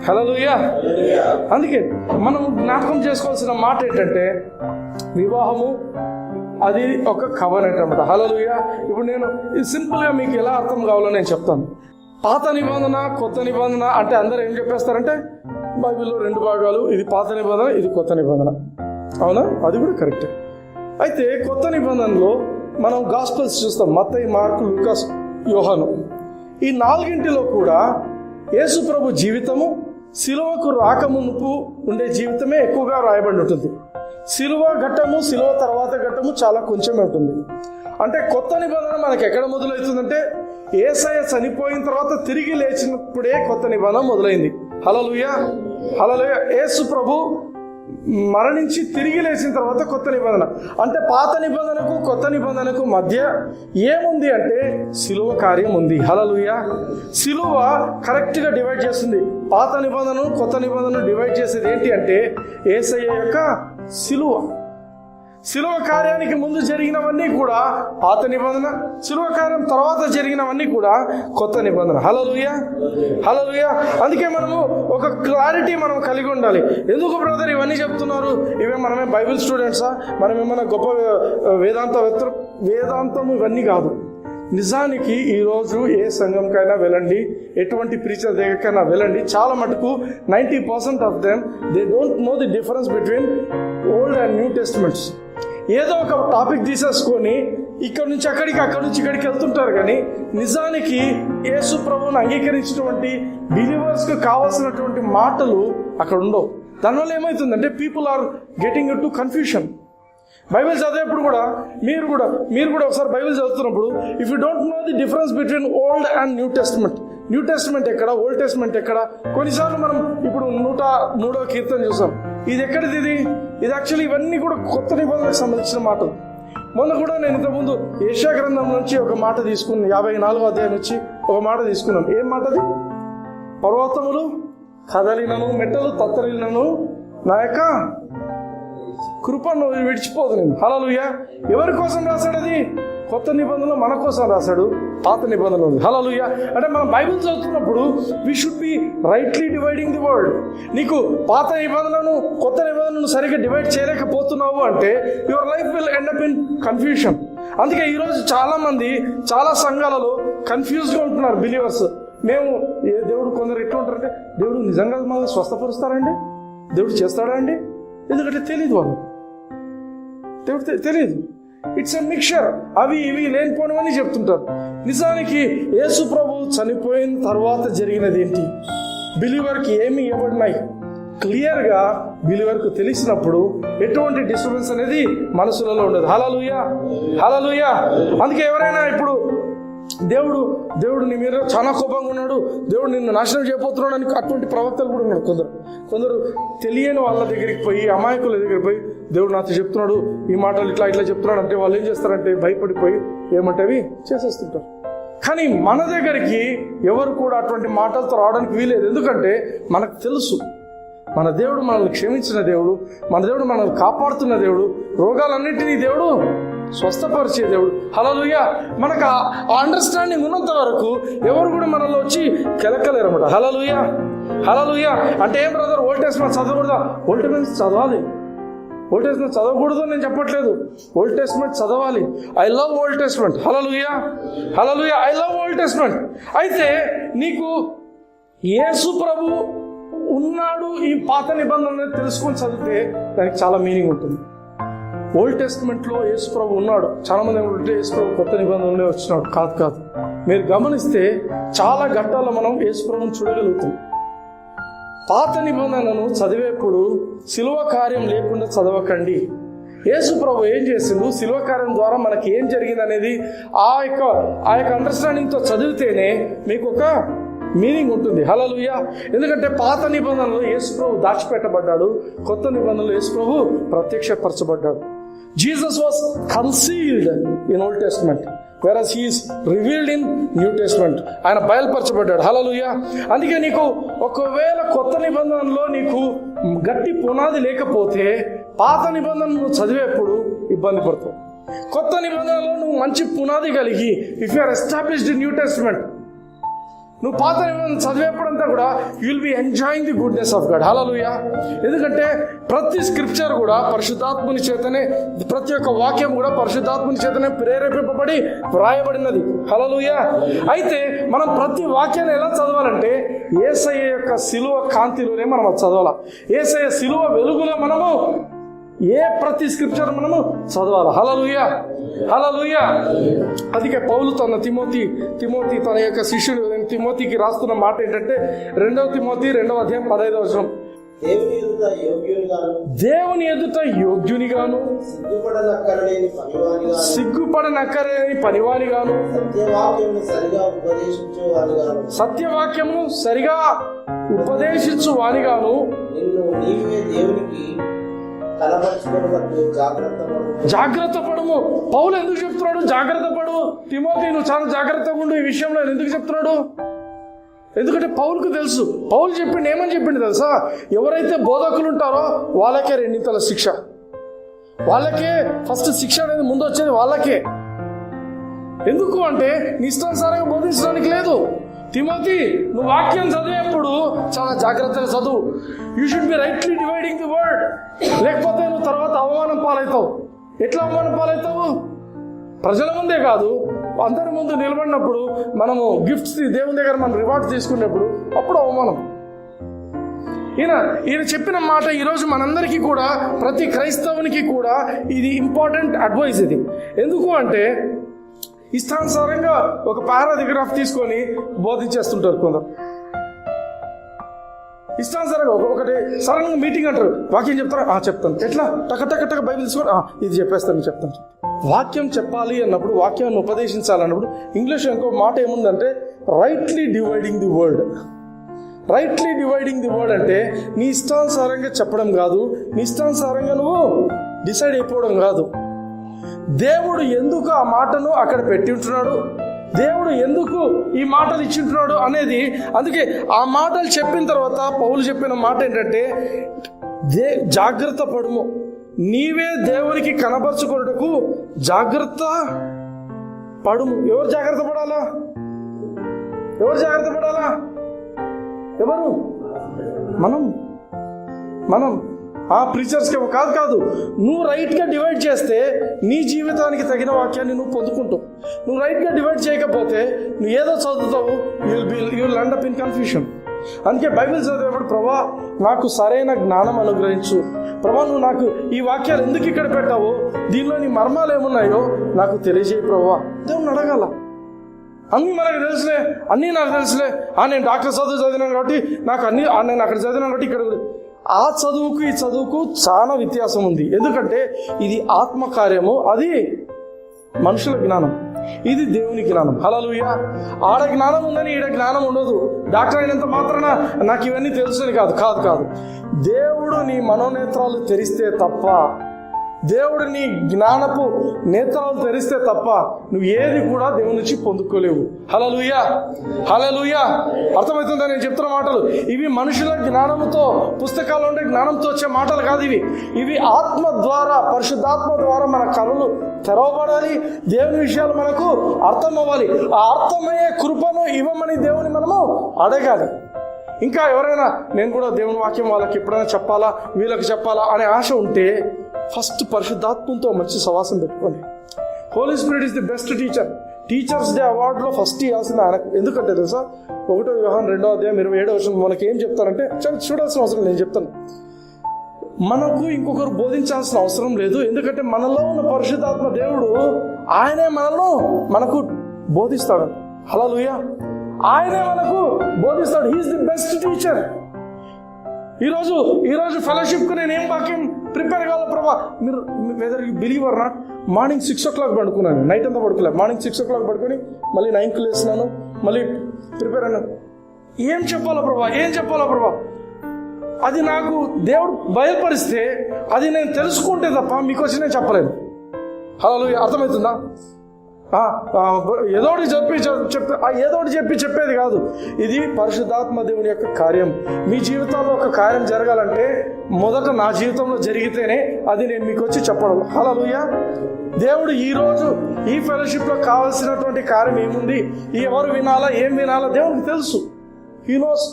హల్లెలూయా. అందుకే మనం జ్ఞాపకం చేసుకోవాల్సిన మాట ఏంటంటే, వివాహము అది ఒక కవనెంట్ అన్నమాట. హల్లెలూయా. ఇప్పుడు నేను సింపుల్గా మీకు ఎలా అర్థం కావాలో నేను చెప్తాను. పాత నిబంధన, కొత్త నిబంధన అంటే అందరూ ఏం చెప్పేస్తారంటే బైబిల్లో 2 భాగాలు, ఇది పాత నిబంధన, ఇది కొత్త నిబంధన. అవునా? అది కూడా కరెక్టే. అయితే కొత్త నిబంధనలో మనం గాస్పెల్స్ చూస్తాం, మత్తయి, మార్కు, లూకాస్, యోహాను. ఈ 4 కూడా యేసు ప్రభు జీవితము, సిలువకు రాకమునుపు ఉండే జీవితమే ఎక్కువగా రాయబడి ఉంటుంది. సిలువ ఘట్టము, సిలువ తర్వాత ఘట్టము చాలా కొంచెమే ఉంటుంది. అంటే కొత్త నిబంధన మనకి ఎక్కడ మొదలవుతుందంటే యేసయ్య చనిపోయిన తర్వాత తిరిగి లేచినప్పుడే కొత్త నిబంధన మొదలైంది. హల్లెలూయా, హల్లెలూయా. యేసు ప్రభు మరణించి తిరిగి లేచిన తర్వాత కొత్త నిబంధన. అంటే పాత నిబంధనకు కొత్త నిబంధనకు మధ్య ఏముంది అంటే సిలువ కార్యం ఉంది. హల్లెలూయా. సిలువ కరెక్ట్గా డివైడ్ చేస్తుంది. పాత నిబంధనను కొత్త నిబంధనను డివైడ్ చేసేది ఏంటి అంటే యేసయ్య యొక్క సిలువ. శిలువ కార్యానికి ముందు జరిగినవన్నీ కూడా పాత నిబంధన, శిలువ కార్యం తర్వాత జరిగినవన్నీ కూడా కొత్త నిబంధన. హల్లెలూయా, హల్లెలూయా. అందుకే మనము ఒక క్లారిటీ మనం కలిగి ఉండాలి. ఎందుకు బ్రదర్ ఇవన్నీ చెప్తున్నారు? ఇవే మనమే బైబిల్ స్టూడెంట్సా? మనం ఏమైనా గొప్ప వేదాంతము ఇవన్నీ కాదు. నిజానికి ఈరోజు ఏ సంఘంకైనా వెళ్ళండి, ఎటువంటి ప్రీచర్ దగ్గరికైనా వెళ్ళండి, చాలా మటుకు 90% of them they don't know the difference between old and new testaments. ఏదో ఒక టాపిక్ తీసేసుకొని ఇక్కడ నుంచి అక్కడికి, అక్కడి నుంచి ఇక్కడికి వెళ్తుంటారు. కానీ నిజానికి యేసు ప్రభువుని అంగీకరించినటువంటి బిలీవర్స్కి కావాల్సినటువంటి మాటలు అక్కడ ఉండవు. దానివల్ల ఏమవుతుందంటే people are getting into confusion. Bible చదివేప్పుడు కూడా మీరు కూడా ఒకసారి బైబిల్ చదువుతున్నప్పుడు if you don't know the difference between old and new testament, new testament ఎక్కడ, ఓల్డ్ టెస్టిమెంట్ ఎక్కడ? కొన్నిసార్లు మనం ఇప్పుడు 103వ కీర్తన చూసాం. ఇది ఎక్కడిది? ఇది యాక్చువల్లీ ఇవన్నీ కూడా కొత్త నిబంధనకు సంబంధించిన మాటలు. మొన్న కూడా నేను ఇంతకుముందు యెషయా గ్రంథం నుంచి ఒక మాట తీసుకున్నాను, 54వ అధ్యాయం నుంచి ఒక మాట తీసుకున్నాను. ఏం మాట అది? పర్వతములు కదలినను, మెట్టలు తత్తరినను, నా యొక్క కృపను విడిచిపోదు నేను. హల్లెలూయా. ఎవరి కోసం రాశాడు అది? కొత్త నిబంధనలు మన కోసం రాశాడు, పాత నిబంధనలు ఉంది. హల్లెలూయా. అంటే మనం బైబిల్ చదువుతున్నప్పుడు we should B rightly dividing the word. నీకు పాత నిబంధనలను కొత్త నిబంధనలను సరిగ్గా డివైడ్ చేయలేకపోతున్నావు అంటే your life will end up in confusion. అందుకే ఈరోజు చాలామంది చాలా సంఘాలలో కన్ఫ్యూజ్గా ఉంటున్నారు బిలీవర్స్. మేము దేవుడు, కొందరు ఎట్లా ఉంటారంటే దేవుడు నిజంగా మనల్ని స్వస్థపరుస్తారండి, దేవుడు చేస్తాడా అండి? ఎందుకంటే తెలియదు, వాళ్ళు దేవుడు తెలియదు. It's a mixture. అవి ఇవి లేనిపోనివని చెప్తుంటారు. నిజానికి యేసు ప్రభు చనిపోయిన తర్వాత జరిగినది ఏంటి, బిలీవర్కి ఏమి ఇవ్వబడినాయి క్లియర్గా బిలీవర్కు తెలిసినప్పుడు ఎటువంటి డిస్టర్బెన్స్ అనేది మనసులలో ఉండదు. హల్లెలూయా, హల్లెలూయా. అందుకే ఎవరైనా ఇప్పుడు దేవుడు నీ మీద చాలా కోపంగా ఉన్నాడు, దేవుడు నిన్ను నాశనం చేయబోతున్నాడు అని అటువంటి ప్రవక్తలు కూడా ఉన్నారు. కొందరు తెలియని వాళ్ళ దగ్గరికి పోయి, అమాయకుల దగ్గరికి పోయి దేవుడు నాతో చెప్తున్నాడు, ఈ మాటలు ఇట్లా చెప్తున్నాడు అంటే వాళ్ళు ఏం చేస్తారంటే భయపడిపోయి ఏమంటేవి చేసేస్తుంటారు. కానీ మన దగ్గరికి ఎవరు కూడా అటువంటి మాటలతో రావడానికి వీలేదు. ఎందుకంటే మనకు తెలుసు మన దేవుడు మనల్ని క్షమించిన దేవుడు, మన దేవుడు మనల్ని కాపాడుతున్న దేవుడు, రోగాలన్నింటినీ దేవుడు స్వస్థపరిచే దేవుడు. హల్లెలూయా. మనకు ఆ అండర్స్టాండింగ్ ఉన్నంత వరకు ఎవరు కూడా మనలో వచ్చి కెలక్కలేరు అన్నమాట. హల్లెలూయా, హల్లెలూయా. అంటే ఏం బ్రదర్ ఓల్డ్ టెస్ట్మెంట్ చదవకూడదా? ఓల్డ్ టెస్ట్మెంట్ చదవాలి. ఓల్డ్ టెస్ట్మెంట్ చదవకూడదు నేను చెప్పట్లేదు, ఓల్డ్ టెస్ట్మెంట్ చదవాలి. I love Old Testament. Hallelujah, hallelujah. I love Old Testament. అయితే నీకు యేసు ప్రభు ఉన్నాడు ఈ పాత నిబంధన తెలుసుకొని చదివితే దానికి చాలా మీనింగ్ ఉంటుంది. ఓల్డ్ టెస్ట్మెంట్లో యేసు ప్రభు ఉన్నాడు. చాలా మంది ఏమంటే యేసు ప్రభు కొత్త నిబంధనలే వచ్చినాడు. కాదు. మీరు గమనిస్తే చాలా ఘట్టాల్లో మనం యేసు ప్రభుని చూడగలుగుతాం. పాత నిబంధనను చదివేప్పుడు శిలువ కార్యం లేకుండా చదవకండి. యేసు ప్రభు ఏం చేసిండు, శిలువ కార్యం ద్వారా మనకి ఏం జరిగింది అనేది ఆ యొక్క అండర్స్టాండింగ్తో చదివితేనే మీకు ఒక మీనింగ్ ఉంటుంది. హల్లెలూయా. ఎందుకంటే పాత నిబంధనలు యేసు ప్రభు దాచిపెట్టబడ్డాడు, కొత్త నిబంధనలు యేసు ప్రభు ప్రత్యక్షపరచబడ్డాడు. Jesus was concealed in Old Testament whereas he is revealed in New Testament. ఆయన బయలుపరచబడ్డాడు. హల్లెలూయా. అందుకే నీకు ఒకవేళ కొత్త నిబంధనలో నీకు గట్టి పునాది లేకపోతే పాత నిబంధనను చదివేప్పుడు ఇబ్బంది పడతావు. కొత్త నిబంధనలో నువ్వు మంచి పునాది కలిగి if you are established in New Testament, నువ్వు పాత నిబంధన చదివేప్పుడంతా కూడా you will be enjoying the goodness of God. Hallelujah. ఎందుకంటే ప్రతి స్క్రిప్చర్ కూడా పరిశుద్ధాత్ముని చేతనే, ప్రతి ఒక్క వాక్యం కూడా పరిశుద్ధాత్ముని చేతనే ప్రేరేపింపబడి వ్రాయబడినది. హల్లెలూయా. అయితే మనం ప్రతి వాక్యాన్ని ఎలా చదవాలంటే యేసయ్య యొక్క శిలువ కాంతిలోనే మనం అది చదవాలి. యేసయ్య శిలువ వెలుగులో మనము ప్రతి స్క్రిప్చర్ మనము చదవాలి. హల్లెలూయా, హల్లెలూయా. అందుకే పౌలు తన తిమోతి తన యొక్క శిష్యుడు తిమోతికి రాస్తున్న మాట ఏంటంటే 2 తిమోతి 2వ అధ్యాయం 15వ వచనం, దేవుని ఎదుట యోగ్యునిగాను సిగ్గుపడనక్కరలేని పనివానిగాను సత్యవాక్యమును సరిగా ఉపదేశించు వానిగాను జాగ్రత్త పడము. పౌలు ఎందుకు చెప్తున్నాడు జాగ్రత్త పడు? తిమోతి నువ్వు చాలా జాగ్రత్తగా ఉండు ఈ విషయంలో ఎందుకు చెప్తున్నాడు? ఎందుకంటే పౌలుకు తెలుసు. పౌలు చెప్పిండు, ఏమని చెప్పిండు తెలుసా? ఎవరైతే బోధకులు ఉంటారో వాళ్ళకే రెండింతల శిక్ష. వాళ్ళకే ఫస్ట్ శిక్ష అనేది ముందు వచ్చేది వాళ్ళకే. ఎందుకు అంటే నీ ఇష్టానుసారంగా బోధించడానికి లేదు. తిమోతి, నువ్వు వాక్యం చదివేప్పుడు చాలా జాగ్రత్తగా చదువు. You should be rightly dividing the word. లేకపోతే నువ్వు తర్వాత అవమానం పాలవుతావు. ఎట్లా అవమానం పాలవుతావు? ప్రజల ముందే కాదు, అందరి ముందు నిలబడినప్పుడు, మనము గిఫ్ట్స్ దేవుని దగ్గర మనం రివార్డ్ తీసుకునేప్పుడు అప్పుడు అవమానం. ఈయన చెప్పిన మాట ఈరోజు మనందరికీ కూడా, ప్రతి క్రైస్తవునికి కూడా ఇది ఇంపార్టెంట్ అడ్వైస్. ఇది ఎందుకు అంటే ఇష్టానుసారంగా ఒక పారాగ్రాఫ్ తీసుకొని బోధించేస్తుంటారు కొందరు. ఇష్టానుసారంగా ఒకటి సడన్గా మీటింగ్ అంటారు, వాక్యం చెప్తారా? చెప్తాను. ఎట్లా? టక బైబిల్ తీసుకొని ఇది చెప్పేస్తాను, చెప్తాను. వాక్యం చెప్పాలి అన్నప్పుడు, వాక్యాన్ని ఉపదేశించాలన్నప్పుడు ఇంగ్లీష్ ఇంకో మాట ఏముందంటే rightly dividing the word. Rightly dividing the word అంటే నీ ఇష్టానుసారంగా చెప్పడం కాదు, నీ ఇష్టానుసారంగా నువ్వు డిసైడ్ అయిపోవడం కాదు. దేవుడు ఎందుకు ఆ మాటను అక్కడ పెట్టి ఉంటున్నాడు, దేవుడు ఎందుకు ఈ మాటలు ఇచ్చి ఉంటున్నాడు అనేది. అందుకే ఆ మాటలు చెప్పిన తర్వాత పౌలు చెప్పిన మాట ఏంటంటే, జాగ్రత్త పడుము, నీవే దేవునికి కనపరుచుకొనుటకు జాగ్రత్త పడుము. ఎవరు జాగ్రత్త పడాలా? ఎవరు జాగ్రత్త పడాలా? ఎవరు? మనం ఆ ప్రీచర్స్కి కాదు. నువ్వు రైట్గా డివైడ్ చేస్తే నీ జీవితానికి తగిన వాక్యాన్ని నువ్వు పొందుకుంటావు. నువ్వు రైట్గా డివైడ్ చేయకపోతే నువ్వు ఏదో చదువుతావు, you'll end up in confusion. అందుకే బైబిల్ చదివేప్పుడు, ప్రభా నాకు సరైన జ్ఞానం అనుగ్రహించు, ప్రభా నువ్వు నాకు ఈ వాక్యాలు ఎందుకు ఇక్కడ పెట్టావో, దీనిలోని మర్మాలు ఏమున్నాయో నాకు తెలియజేయి ప్రభా. దేవుని అడగాల. అన్నీ మనకు తెలుసులే, అన్నీ నాకు తెలుసులే, నేను డాక్టర్ చదివినాను కాబట్టి నాకు అన్నీ, నేను అక్కడ చదివినాను కాబట్టి ఇక్కడ. ఆ చదువుకు ఈ చదువుకు చాలా వ్యత్యాసం ఉంది. ఎందుకంటే ఇది ఆత్మకార్యము, అది మనుషుల జ్ఞానం, ఇది దేవుని జ్ఞానం. హల్లెలూయా. ఆడ జ్ఞానం ఉందని ఈడ జ్ఞానం ఉండదు. డాక్టర్ అయినంత మాత్రాన నాకు ఇవన్నీ తెలుసుని కాదు. దేవుడు నీ మనోనేత్రాలు తెరిస్తే తప్ప, దేవుడు నీ జ్ఞానపు నేత్రాలు తెరిస్తే తప్ప నువ్వు ఏది కూడా దేవుని నుంచి పొందుకోలేవు. హల్లెలూయా. హల్లెలూయా. అర్థమవుతుందా నేను చెప్తున్న మాటలు? ఇవి మనుషుల జ్ఞానంతో, పుస్తకాల్లో ఉండే జ్ఞానంతో వచ్చే మాటలు కాదు. ఇవి ఆత్మ ద్వారా, పరిశుద్ధాత్మ ద్వారా మన కనులు తెరవబడాలి, దేవుని విషయాలు మనకు అర్థం అవ్వాలి. ఆ అర్థమయ్యే కృపను ఇవ్వమని దేవుని మనము అడగాలి. ఇంకా ఎవరైనా నేను కూడా దేవుని వాక్యం వాళ్ళకి ఎప్పుడైనా చెప్పాలా, వీళ్ళకి చెప్పాలా అనే ఆశ ఉంటే ఫస్ట్ పరిశుద్ధాత్మతో మంచి సవాసం పెట్టుకోండి. Holy Spirit is the best teacher. Teachers day అవార్డులో ఫస్ట్ ఇవ్వాల్సిన ఆయన. ఎందుకంటే తెలుసా, 1 యోహాను 2:27 మనకి ఏం చెప్తారంటే, చూడాల్సిన అవసరం నేను చెప్తాను. మనకు ఇంకొకరు బోధించాల్సిన అవసరం లేదు. ఎందుకంటే మనలో ఉన్న పరిశుద్ధాత్మ దేవుడు ఆయనే మనకు బోధిస్తాడు. హల్లెలూయా. ఆయనే మనకు బోధిస్తాడు. He is the best teacher. ఈరోజు ఫెలోషిప్కి నేను ఏం వాక్యం ప్రిపేర్ కావాలి ప్రభా? మీరు whether you believe or not, morning 6 o'clock పడుకున్నాను, నైట్ అంతా పడుకోలేదు. మార్నింగ్ 6 o'clock పడుకొని మళ్ళీ 9కి లేస్తున్నాను, మళ్ళీ ప్రిపేర్ అయినాను. ఏం చెప్పాలా ప్రభా? అది నాకు దేవుడు బయలుపరిస్తే అది నేను తెలుసుకుంటే తప్ప మీకోసం నేను చెప్పలేను. హల్లెలూయా. అర్థమవుతుందా? ఏదోటి చెప్పి చెప్పేది కాదు. ఇది పరిశుద్ధాత్మ దేవుని యొక్క కార్యం. మీ జీవితంలో ఒక కార్యం జరగాలంటే మొదట నా జీవితంలో జరిగితేనే అది నేను మీకు వచ్చి చెప్పడం. హల్లెలూయా. దేవుడు ఈరోజు ఈ ఫెలోషిప్లో కావాల్సినటువంటి కార్యం ఏముంది, ఎవరు వినాలా, ఏం వినాలా దేవునికి తెలుసు. He knows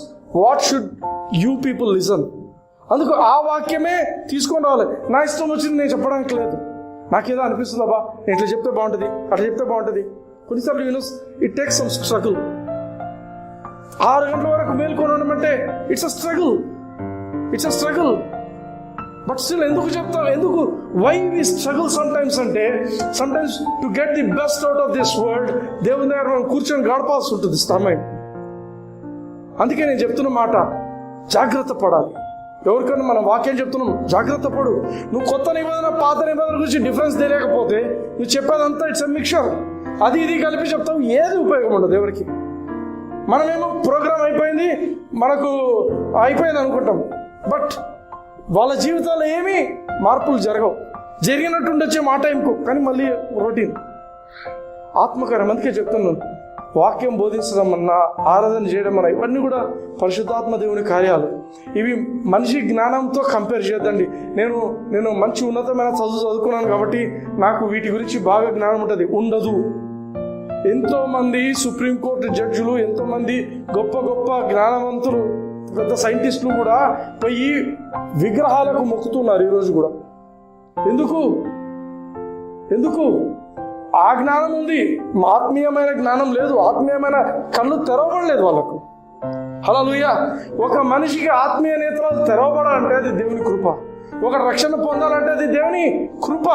what should you people listen. అందుకు ఆ వాక్యమే తీసుకొని రావాలి. నా ఇష్టం వచ్చింది నేను చెప్పడానికి లేదు. నాకేదో అనిపిస్తుందబ్బా, ఇట్లా చెప్తే బాగుంటుంది, అట్లా చెప్తే బాగుంటుంది. కొన్నిసార్లు ఇట్ టేక్స్ సమ్ స్ట్రగుల్. 6 గంటల వరకు మేల్కొని ఉండమంటే it's a struggle. But still ఎందుకు చెప్తాం? వై వి స్ట్రగుల్ సమ్టైమ్స్ అంటే, sometimes to get the best out of this world దేవుని దగ్గర మనం కూర్చొని గడపాల్సి ఉంటుంది సమయం. అందుకే నేను చెప్తున్న మాట, జాగ్రత్త పడాలి. ఎవరికైనా మనం వాక్యం చెప్తున్నాం, జాగ్రత్త పడు. నువ్వు కొత్త నిబంధన పాత నిబంధన గురించి డిఫరెన్స్ తెలియకపోతే నువ్వు చెప్పేదంతా ఇట్స్ ఎ మిక్చర్. అది ఇది కలిపి చెప్తావు, ఏది ఉపయోగం ఉండదు ఎవరికి. మనమేమో ప్రోగ్రామ్ అయిపోయింది, మనకు అయిపోయింది అనుకుంటాం. బట్ వాళ్ళ జీవితాల్లో ఏమీ మార్పులు జరగవు. జరిగినట్టుండి వచ్చే మాట ఇంకో, కానీ మళ్ళీ రొటీన్. ఆత్మకార్యం. అందుకే చెప్తున్నాను, వాక్యం బోధించడం అన్నా, ఆరాధన చేయడం అన్నా, ఇవన్నీ కూడా పరిశుద్ధాత్మ దేవుని కార్యాలు. ఇవి మనిషి జ్ఞానంతో కంపేర్ చేయొద్దండి. నేను మంచి ఉన్నతమైన చదువుకున్నాను కాబట్టి నాకు వీటి గురించి బాగా జ్ఞానం ఉంటుంది, ఉండదు. ఎంతోమంది సుప్రీంకోర్టు జడ్జిలు, ఎంతోమంది గొప్ప గొప్ప జ్ఞానవంతులు, పెద్ద సైంటిస్టులు కూడా పోయి విగ్రహాలకు మొక్కుతున్నారు ఈరోజు కూడా. ఎందుకు? ఆ జ్ఞానం ఉంది, ఆత్మీయమైన జ్ఞానం లేదు, ఆత్మీయమైన కళ్ళు తెరవబడలేదు వాళ్ళకు. హల్లెలూయా. ఒక మనిషికి ఆత్మీయ నేత్రాలు తెరవబడాలంటే అది దేవుని కృప. ఒక రక్షణ పొందాలంటే అది దేవుని కృప.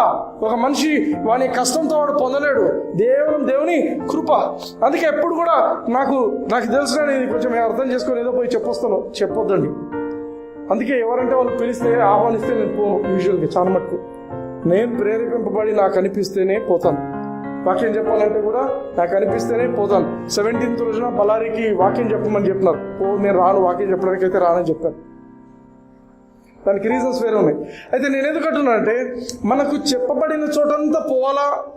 ఒక మనిషి వాని కష్టంతో వాడు పొందలేడు, దేవుని కృప. అందుకే ఎప్పుడు కూడా నాకు తెలిసిన ఇది కొంచెం అర్థం చేసుకొని ఏదో పోయి చెప్పొద్దండి. అందుకే ఎవరంటే వాళ్ళు పిలిస్తే ఆహ్వానిస్తే నేను పోను. యూజువల్గా చాలా మటుకు నేను ప్రేరేపింపబడి నాకు అనిపిస్తేనే పోతాను. వాక్యం చెప్పాలంటే కూడా నాకు అనిపిస్తేనే పోతాను. 17th రోజున బళ్ళారికి వాక్యం చెప్పమని చెప్పినారు. నేను రాను, వాక్యం చెప్పడానికి అయితే రానని చెప్పాను. దానికి రీజన్స్ వేరే ఉన్నాయి. అయితే నేను ఎందుకు అంటున్నానంటే, మనకు చెప్పబడిన చోటంతా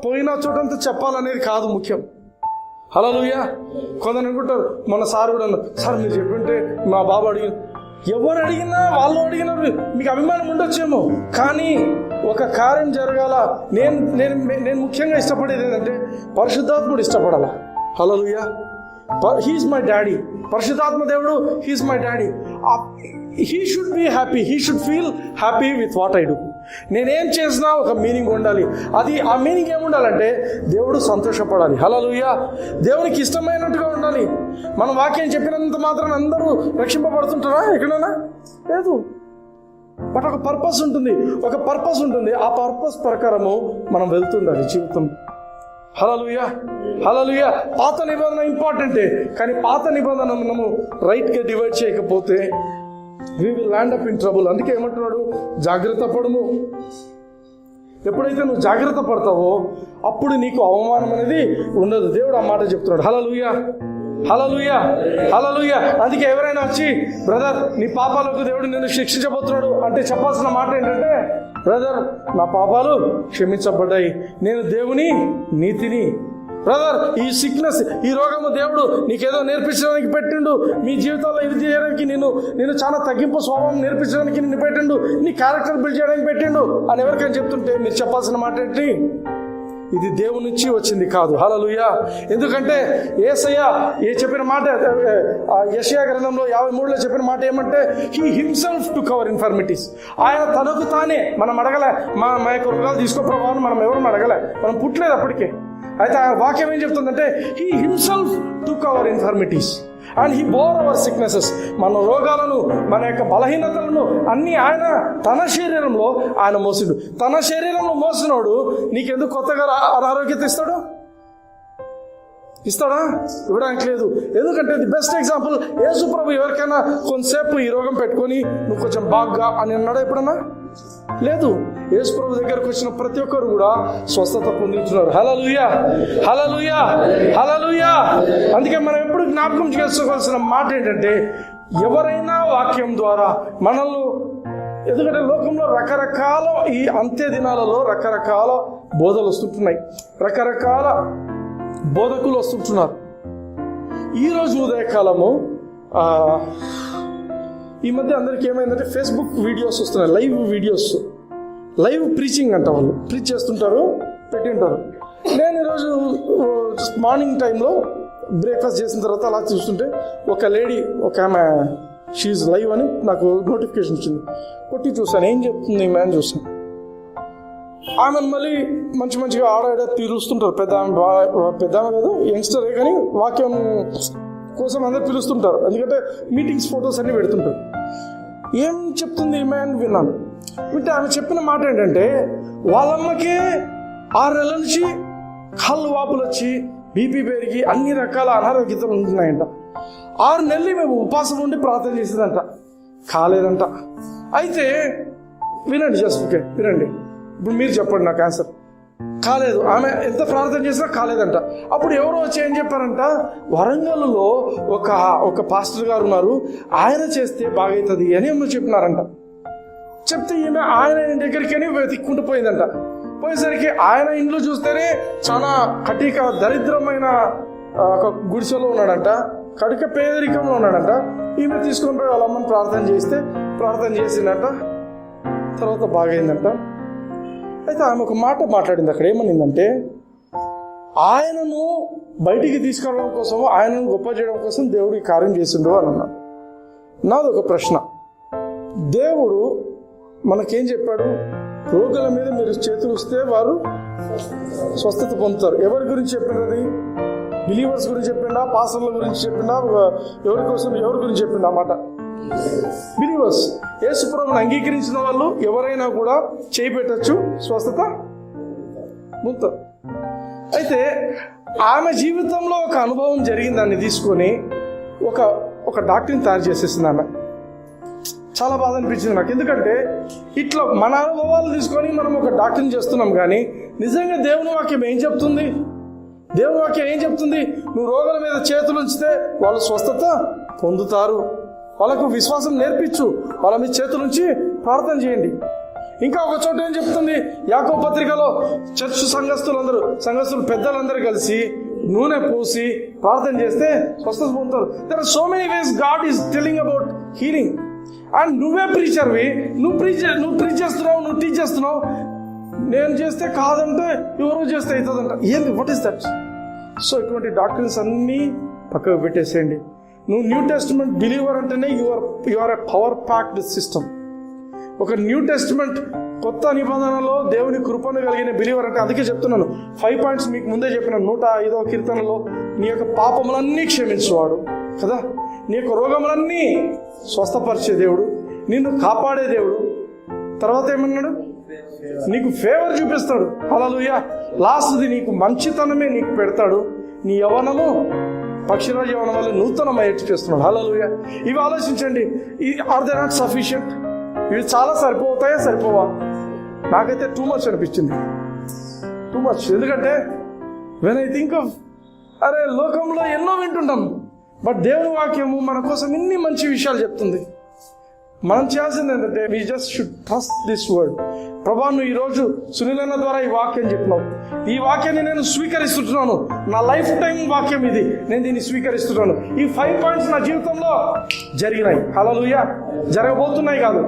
పోయిన చోటంతా చెప్పాలనేది కాదు ముఖ్యం. హల్లెలూయా. కొందరు అనుకుంటారు, మన సార్ కూడా అన్నారు, సార్ మీరు చెప్పింటే మా బాబు ఎవరు అడిగినా వాళ్ళు అడిగినారు మీకు అభిమానం ఉండొచ్చేమో, కానీ ఒక కార్యం జరగాల. నేను ముఖ్యంగా ఇష్టపడేది ఏంటంటే పరిశుద్ధాత్ముడు ఇష్టపడాల. హల్లెలూయా. He is my daddy. పరిశుద్ధాత్మ దేవుడు, he is my daddy. He should be happy, he should feel happy with what I do. నేనేం చేసినా ఒక మీనింగ్ ఉండాలి. ఆ మీనింగ్ ఏముండాలంటే దేవుడు సంతోషపడాలి. హల్లెలూయా. దేవునికి ఇష్టమైనట్టుగా ఉండాలి. మనం వాక్యం చెప్పినంత మాత్రం అందరూ రక్షింపబడుతుంటారా? ఎక్కడైనా లేదు. బట్ ఒక పర్పస్ ఉంటుంది. ఆ పర్పస్ ప్రకారము మనం వెళ్తుండాలి జీవితం. హల్లెలూయా. హల్లెలూయా. పాత నిబంధన ఇంపార్టెంటే, కానీ పాత నిబంధన మనము రైట్గా డివైడ్ చేయకపోతే we will land up in trouble. అందుకే ఏమంటున్నాడు, జాగ్రత్త పడుము. ఎప్పుడైతే నువ్వు జాగ్రత్త పడతావో అప్పుడు నీకు అవమానం అనేది ఉండదు. దేవుడు ఆ మాట చెప్తున్నాడు. హల్లెలూయా. హల్లెలూయా. హల్లెలూయా. అందుకే ఎవరైనా వచ్చి బ్రదర్ నీ పాపాలకు దేవుడు నిన్ను శిక్షించబోతున్నాడు అంటే చెప్పాల్సిన మాట ఏంటంటే, బ్రదర్ నా పాపాలు క్షమించబడ్డాయి, నేను దేవుని నీతిని. బ్రదర్ ఈ సిక్నెస్, ఈ రోగము దేవుడు నీకేదో నేర్పించడానికి పెట్టిండు, మీ జీవితంలో ఇది చేయడానికి నేను చాలా తగ్గింపు స్వభావం నేర్పించడానికి నిన్ను పెట్టిండు, నీ క్యారెక్టర్ బిల్డ్ చేయడానికి పెట్టిండు అని ఎవరికైనా చెప్తుంటే మీరు చెప్పాల్సిన మాట ఏంటి? ఇది దేవుని నుంచి వచ్చింది కాదు. హల్లెలూయా. ఎందుకంటే యేసయ్య చెప్పిన మాట, యెషయా గ్రంథంలో 53లో చెప్పిన మాట ఏమంటే, he himself took our infirmities. ఆయన తనకు తానే, మనం అడగలే మా యొక్క రోగాలు తీసుకోప్రభావం మనం ఎవరు అడగలే, మనం పుట్టలేదు అప్పటికే. అయితే ఆ వాక్యం ఏం చెప్తుందంటే, he himself took our infirmities and he bore our sicknesses. మన రోగాలను, మన యొక్క బలహీనతలను అన్నీ ఆయన తన శరీరంలో ఆయన మోసిండు. తన శరీరంలో మోసినోడు నీకెందుకు కొత్తగా అనారోగ్యత ఇస్తాడా? ఇవ్వడానికి లేదు. ఎందుకంటే ది బెస్ట్ ఎగ్జాంపుల్, యేసు ప్రభు ఎవరికైనా కొంతసేపు ఈ రోగం పెట్టుకొని నువ్వు కొంచెం బాగా అని అన్నాడా ఎప్పుడన్నా? లేదు. యేసు ప్రభు దగ్గరకు వచ్చిన ప్రతి ఒక్కరు కూడా స్వస్థత పొందుతున్నారు. హల్లెలూయా. హల్లెలూయా. హల్లెలూయా. అందుకే మనం ఎప్పుడు జ్ఞాపకం చేసుకోవాల్సిన మాట ఏంటంటే, ఎవరైనా వాక్యం ద్వారా మనల్ని, ఎందుకంటే లోకంలో రకరకాల ఈ అంత్య దినాలలో రకరకాల బోధలు వస్తుంటున్నాయి, రకరకాల బోధకులు వస్తుంటున్నారు. ఈరోజు ఉదయకాలము ఈ మధ్య అందరికీ ఏమైందంటే ఫేస్బుక్ వీడియోస్ వస్తున్నాయి, లైవ్ ప్రీచింగ్ అంట. వాళ్ళు ప్రీచ్ చేస్తుంటారు, పెట్టింటారు. నేను ఈరోజు మార్నింగ్ టైంలో బ్రేక్ఫాస్ట్ చేసిన తర్వాత అలా చూస్తుంటే ఒక లేడీ, ఒక ఆమె షీఈ్ లైవ్ అని నాకు నోటిఫికేషన్ వచ్చింది. కొట్టి చూసాను, ఏం చెప్తుంది ఈమె అని చూసాను. ఆమెను మళ్ళీ మంచిగా ఆడ పిలుస్తుంటారు. పెద్ద ఆమె కాదు, యంగ్స్టరే, కానీ వాక్యం కోసం అందరు పిలుస్తుంటారు. ఎందుకంటే మీటింగ్స్, ఫొటోస్ అన్నీ పెడుతుంటారు. ఏం చెప్తుంది ఈమె అని విన్నాను. వింటే ఆమె చెప్పిన మాట ఏంటంటే, వాళ్ళమ్మకి 6 నెలల నుంచి కాళ్ళు వాపులు వచ్చి, బీపీ పెరిగి, అన్ని రకాల అనారోగ్యతలు ఉంటున్నాయంట. 6 నెలలు మేము ఉపవాసం ఉండి ప్రార్థన చేసేదంట, కాలేదంట. అయితే వినండి, జస్ట్ ఓకే వినండి. ఇప్పుడు మీరు చెప్పండి నాకు ఆన్సర్. కాలేదు. ఆమె ఎంత ప్రార్థన చేసినా కాలేదంట. అప్పుడు ఎవరో వచ్చి ఏం చెప్పారంట, వరంగల్లో ఒక పాస్టర్ గారు ఉన్నారు, ఆయన చేస్తే బాగవుతుంది అని ఏమో చెప్పినారంట. చెప్తే ఈమె ఆయన దగ్గరికి వెతుక్కుంటూ పోయిందంట. పోయేసరికి ఆయన ఇంట్లో చూస్తేనే చాలా కటిక దరిద్రమైన ఒక గుడిసెలో ఉన్నాడంట, కడుక పేదరికంలో ఉన్నాడంట. ఈమె తీసుకొని పోయి వాళ్ళ అమ్మని ప్రార్థన చేసిందంట. తర్వాత బాగైందంట. అయితే ఆమె ఒక మాట మాట్లాడింది. అక్కడ ఏమనిందంటే, ఆయనను బయటికి తీసుకురావడం కోసం, ఆయనను గొప్ప చేయడం కోసం దేవుడు ఈ కార్యం చేసిండు అని అన్నాడు. నాది ఒక ప్రశ్న, దేవుడు మనకేం చెప్పాడు? రోగుల మీద మీరు చేతులు వస్తే వారు స్వస్థత పొందుతారు. ఎవరి గురించి చెప్పింది? అది బిలీవర్స్ గురించి చెప్పిండా, పాస్టర్ల గురించి చెప్పిండా, ఎవరి గురించి చెప్పిండా? మాట బిలీవర్స్, యేసు ప్రభువును అంగీకరించిన వాళ్ళు ఎవరైనా కూడా చేయి పెట్టచ్చు, స్వస్థత పొందుతారు. అయితే ఆమె జీవితంలో ఒక అనుభవం జరిగిందాన్ని తీసుకొని ఒక డాక్టర్ని తయారు చేసేసింది ఆమె. చాలా బాధ అనిపించింది నాకు. ఎందుకంటే ఇట్లా మన అనుభవాలు తీసుకొని మనం ఒక డాక్టర్ని చేస్తున్నాం, కానీ నిజంగా దేవుని వాక్యం ఏం చెప్తుంది? దేవుని వాక్యం ఏం చెప్తుంది? నువ్వు రోగుల మీద చేతులు ఉంచితే వాళ్ళు స్వస్థత పొందుతారు. వాళ్ళకు విశ్వాసం నేర్పించు, వాళ్ళ మీద చేతులుంచి ప్రార్థన చేయండి. ఇంకా ఒక చోట ఏం చెప్తుంది? యాకోబు పత్రికలో చర్చ్ సంఘస్థులు పెద్దలందరూ కలిసి నూనె పూసి ప్రార్థన చేస్తే స్వస్థత పొందుతారు. There are so many ways God is telling about healing. And నువ్వే ప్రీచర్వి, నువ్వు టీచ్ చేస్తున్నావు. నేను చేస్తే కాదంటే ఎవరో చేస్తే అవుతుందంట. ఏంది? What is that? సో ఇటువంటి డాక్టర్స్ అన్నీ పక్కకు పెట్టేసేయండి. నువ్వు న్యూ టెస్టిమెంట్ బిలీవర్ అంటేనే you are a power packed system. ఒక న్యూ టెస్టిమెంట్ కొత్త నిబంధనలో దేవుని కృపను కలిగిన బిలీవర్ అంటే. అందుకే చెప్తున్నాను, 5 పాయింట్స్ మీకు ముందే చెప్పిన 105వ కీర్తనలో, నీ యొక్క పాపములన్నీ క్షమించువాడు కదా, నీ యొక్క రోగములన్నీ స్వస్థపరిచే దేవుడు, నిన్ను కాపాడే దేవుడు. తర్వాత ఏమన్నాడు? నీకు ఫేవర్ చూపిస్తాడు. హల్లెలూయా. లాస్ట్ది నీకు మంచితనమే నీకు పెడతాడు. నీ యవ్వనము పక్షిరాజు యవ్వనం వల్ల నూతనమయ్యేట్టు చేస్తున్నాడు. హల్లెలూయా. ఇవి ఆలోచించండి. Are they not sufficient? ఇవి చాలా సరిపోతాయా, సరిపోవా? నాకైతే టూ మచ్ అనిపించింది, టూ మచ్. ఎందుకంటే వెన్ ఐ థింక్ ఆఫ్, అరే లోకంలో ఎన్నో వింటుంటాం, బట్ దేవుని వాక్యము మన కోసం ఇన్ని మంచి విషయాలు చెప్తుంది. మనం చేయాల్సింది ఏంటంటే, we just should trust this word. ప్రభా, నువ్వు ఈరోజు సునీలన్న ద్వారా ఈ వాక్యం చెప్పినావు, ఈ వాక్యాన్ని నేను స్వీకరిస్తున్నాను. నా లైఫ్ టైం వాక్యం ఇది, నేను దీన్ని స్వీకరిస్తున్నాను. ఈ 5 పాయింట్స్ నా జీవితంలో జరిగినాయి. హల్లెలూయా. జరగబోతున్నాయి కాదు,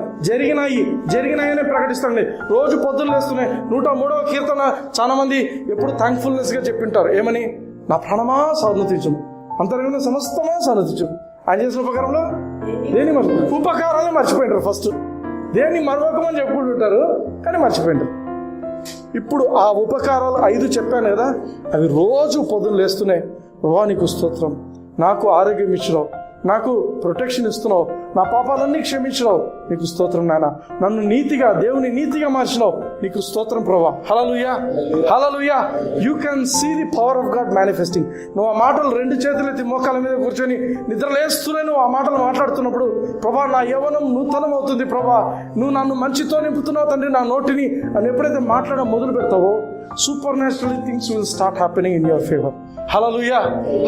జరిగినాయనే ప్రకటిస్తాండి. రోజు పొద్దున్న లేస్తున్నాయి. 103వ కీర్తన చాలా మంది ఎప్పుడు థ్యాంక్ఫుల్నెస్గా చెప్పింటారు. ఏమని? నా ప్రాణమా సన్నతించుము, అంతర్గత సమస్తమా సన్నతించుము. ఆయన చేసిన ఉపకారంలో దేన్ని ఉపకారాన్ని మర్చిపోయింటారు. ఫస్ట్ దేన్ని మరొకమని చెప్పుకుంటుంటారు, కానీ మర్చిపోయింటారు. ఇప్పుడు ఆ ఉపకారాలు 5 చెప్పాను కదా, అవి రోజు పొద్దున్న లేస్తున్నాయి. ప్రభా, నీకు స్తోత్రం, నాకు ఆరోగ్యం ఇచ్చినావు, నాకు ప్రొటెక్షన్ ఇస్తున్నావు, నా పాపాలన్నీ క్షమించినావు, నీకు స్తోత్రం నాయన. నన్ను నీతిగా, దేవుని నీతిగా మార్చినావు, నీకు స్తోత్రం ప్రభా. Hallelujah, hallelujah. You can see the power of God manifesting. నువ్వు ఆ మాటలు 2 చేతులెత్తి మోకాల మీద కూర్చొని నిద్రలేస్తూనే నువ్వు ఆ మాటలు మాట్లాడుతున్నప్పుడు, ప్రభా నా యవ్వనం నూతనం అవుతుంది ప్రభా, నువ్వు నన్ను మంచితో నింపుతున్నావు తండ్రి నా నోటిని అని ఎప్పుడైతే మాట్లాడడం మొదలు పెడతావో, supernatural things will start happening in your favour. Hallelujah,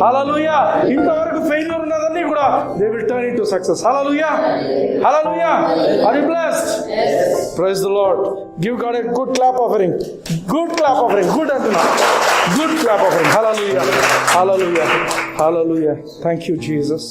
hallelujah. ఇంతవరకు ఫెయిల్యూర్ ఉన్నదన్నీ కూడా they will turn into success. Hallelujah, hallelujah. Are you blessed? Yes. Praise the Lord. Give God a good clap offering. Good clap offering. Good antuna. Good clap offering. Hallelujah, hallelujah, hallelujah. Thank you, Jesus.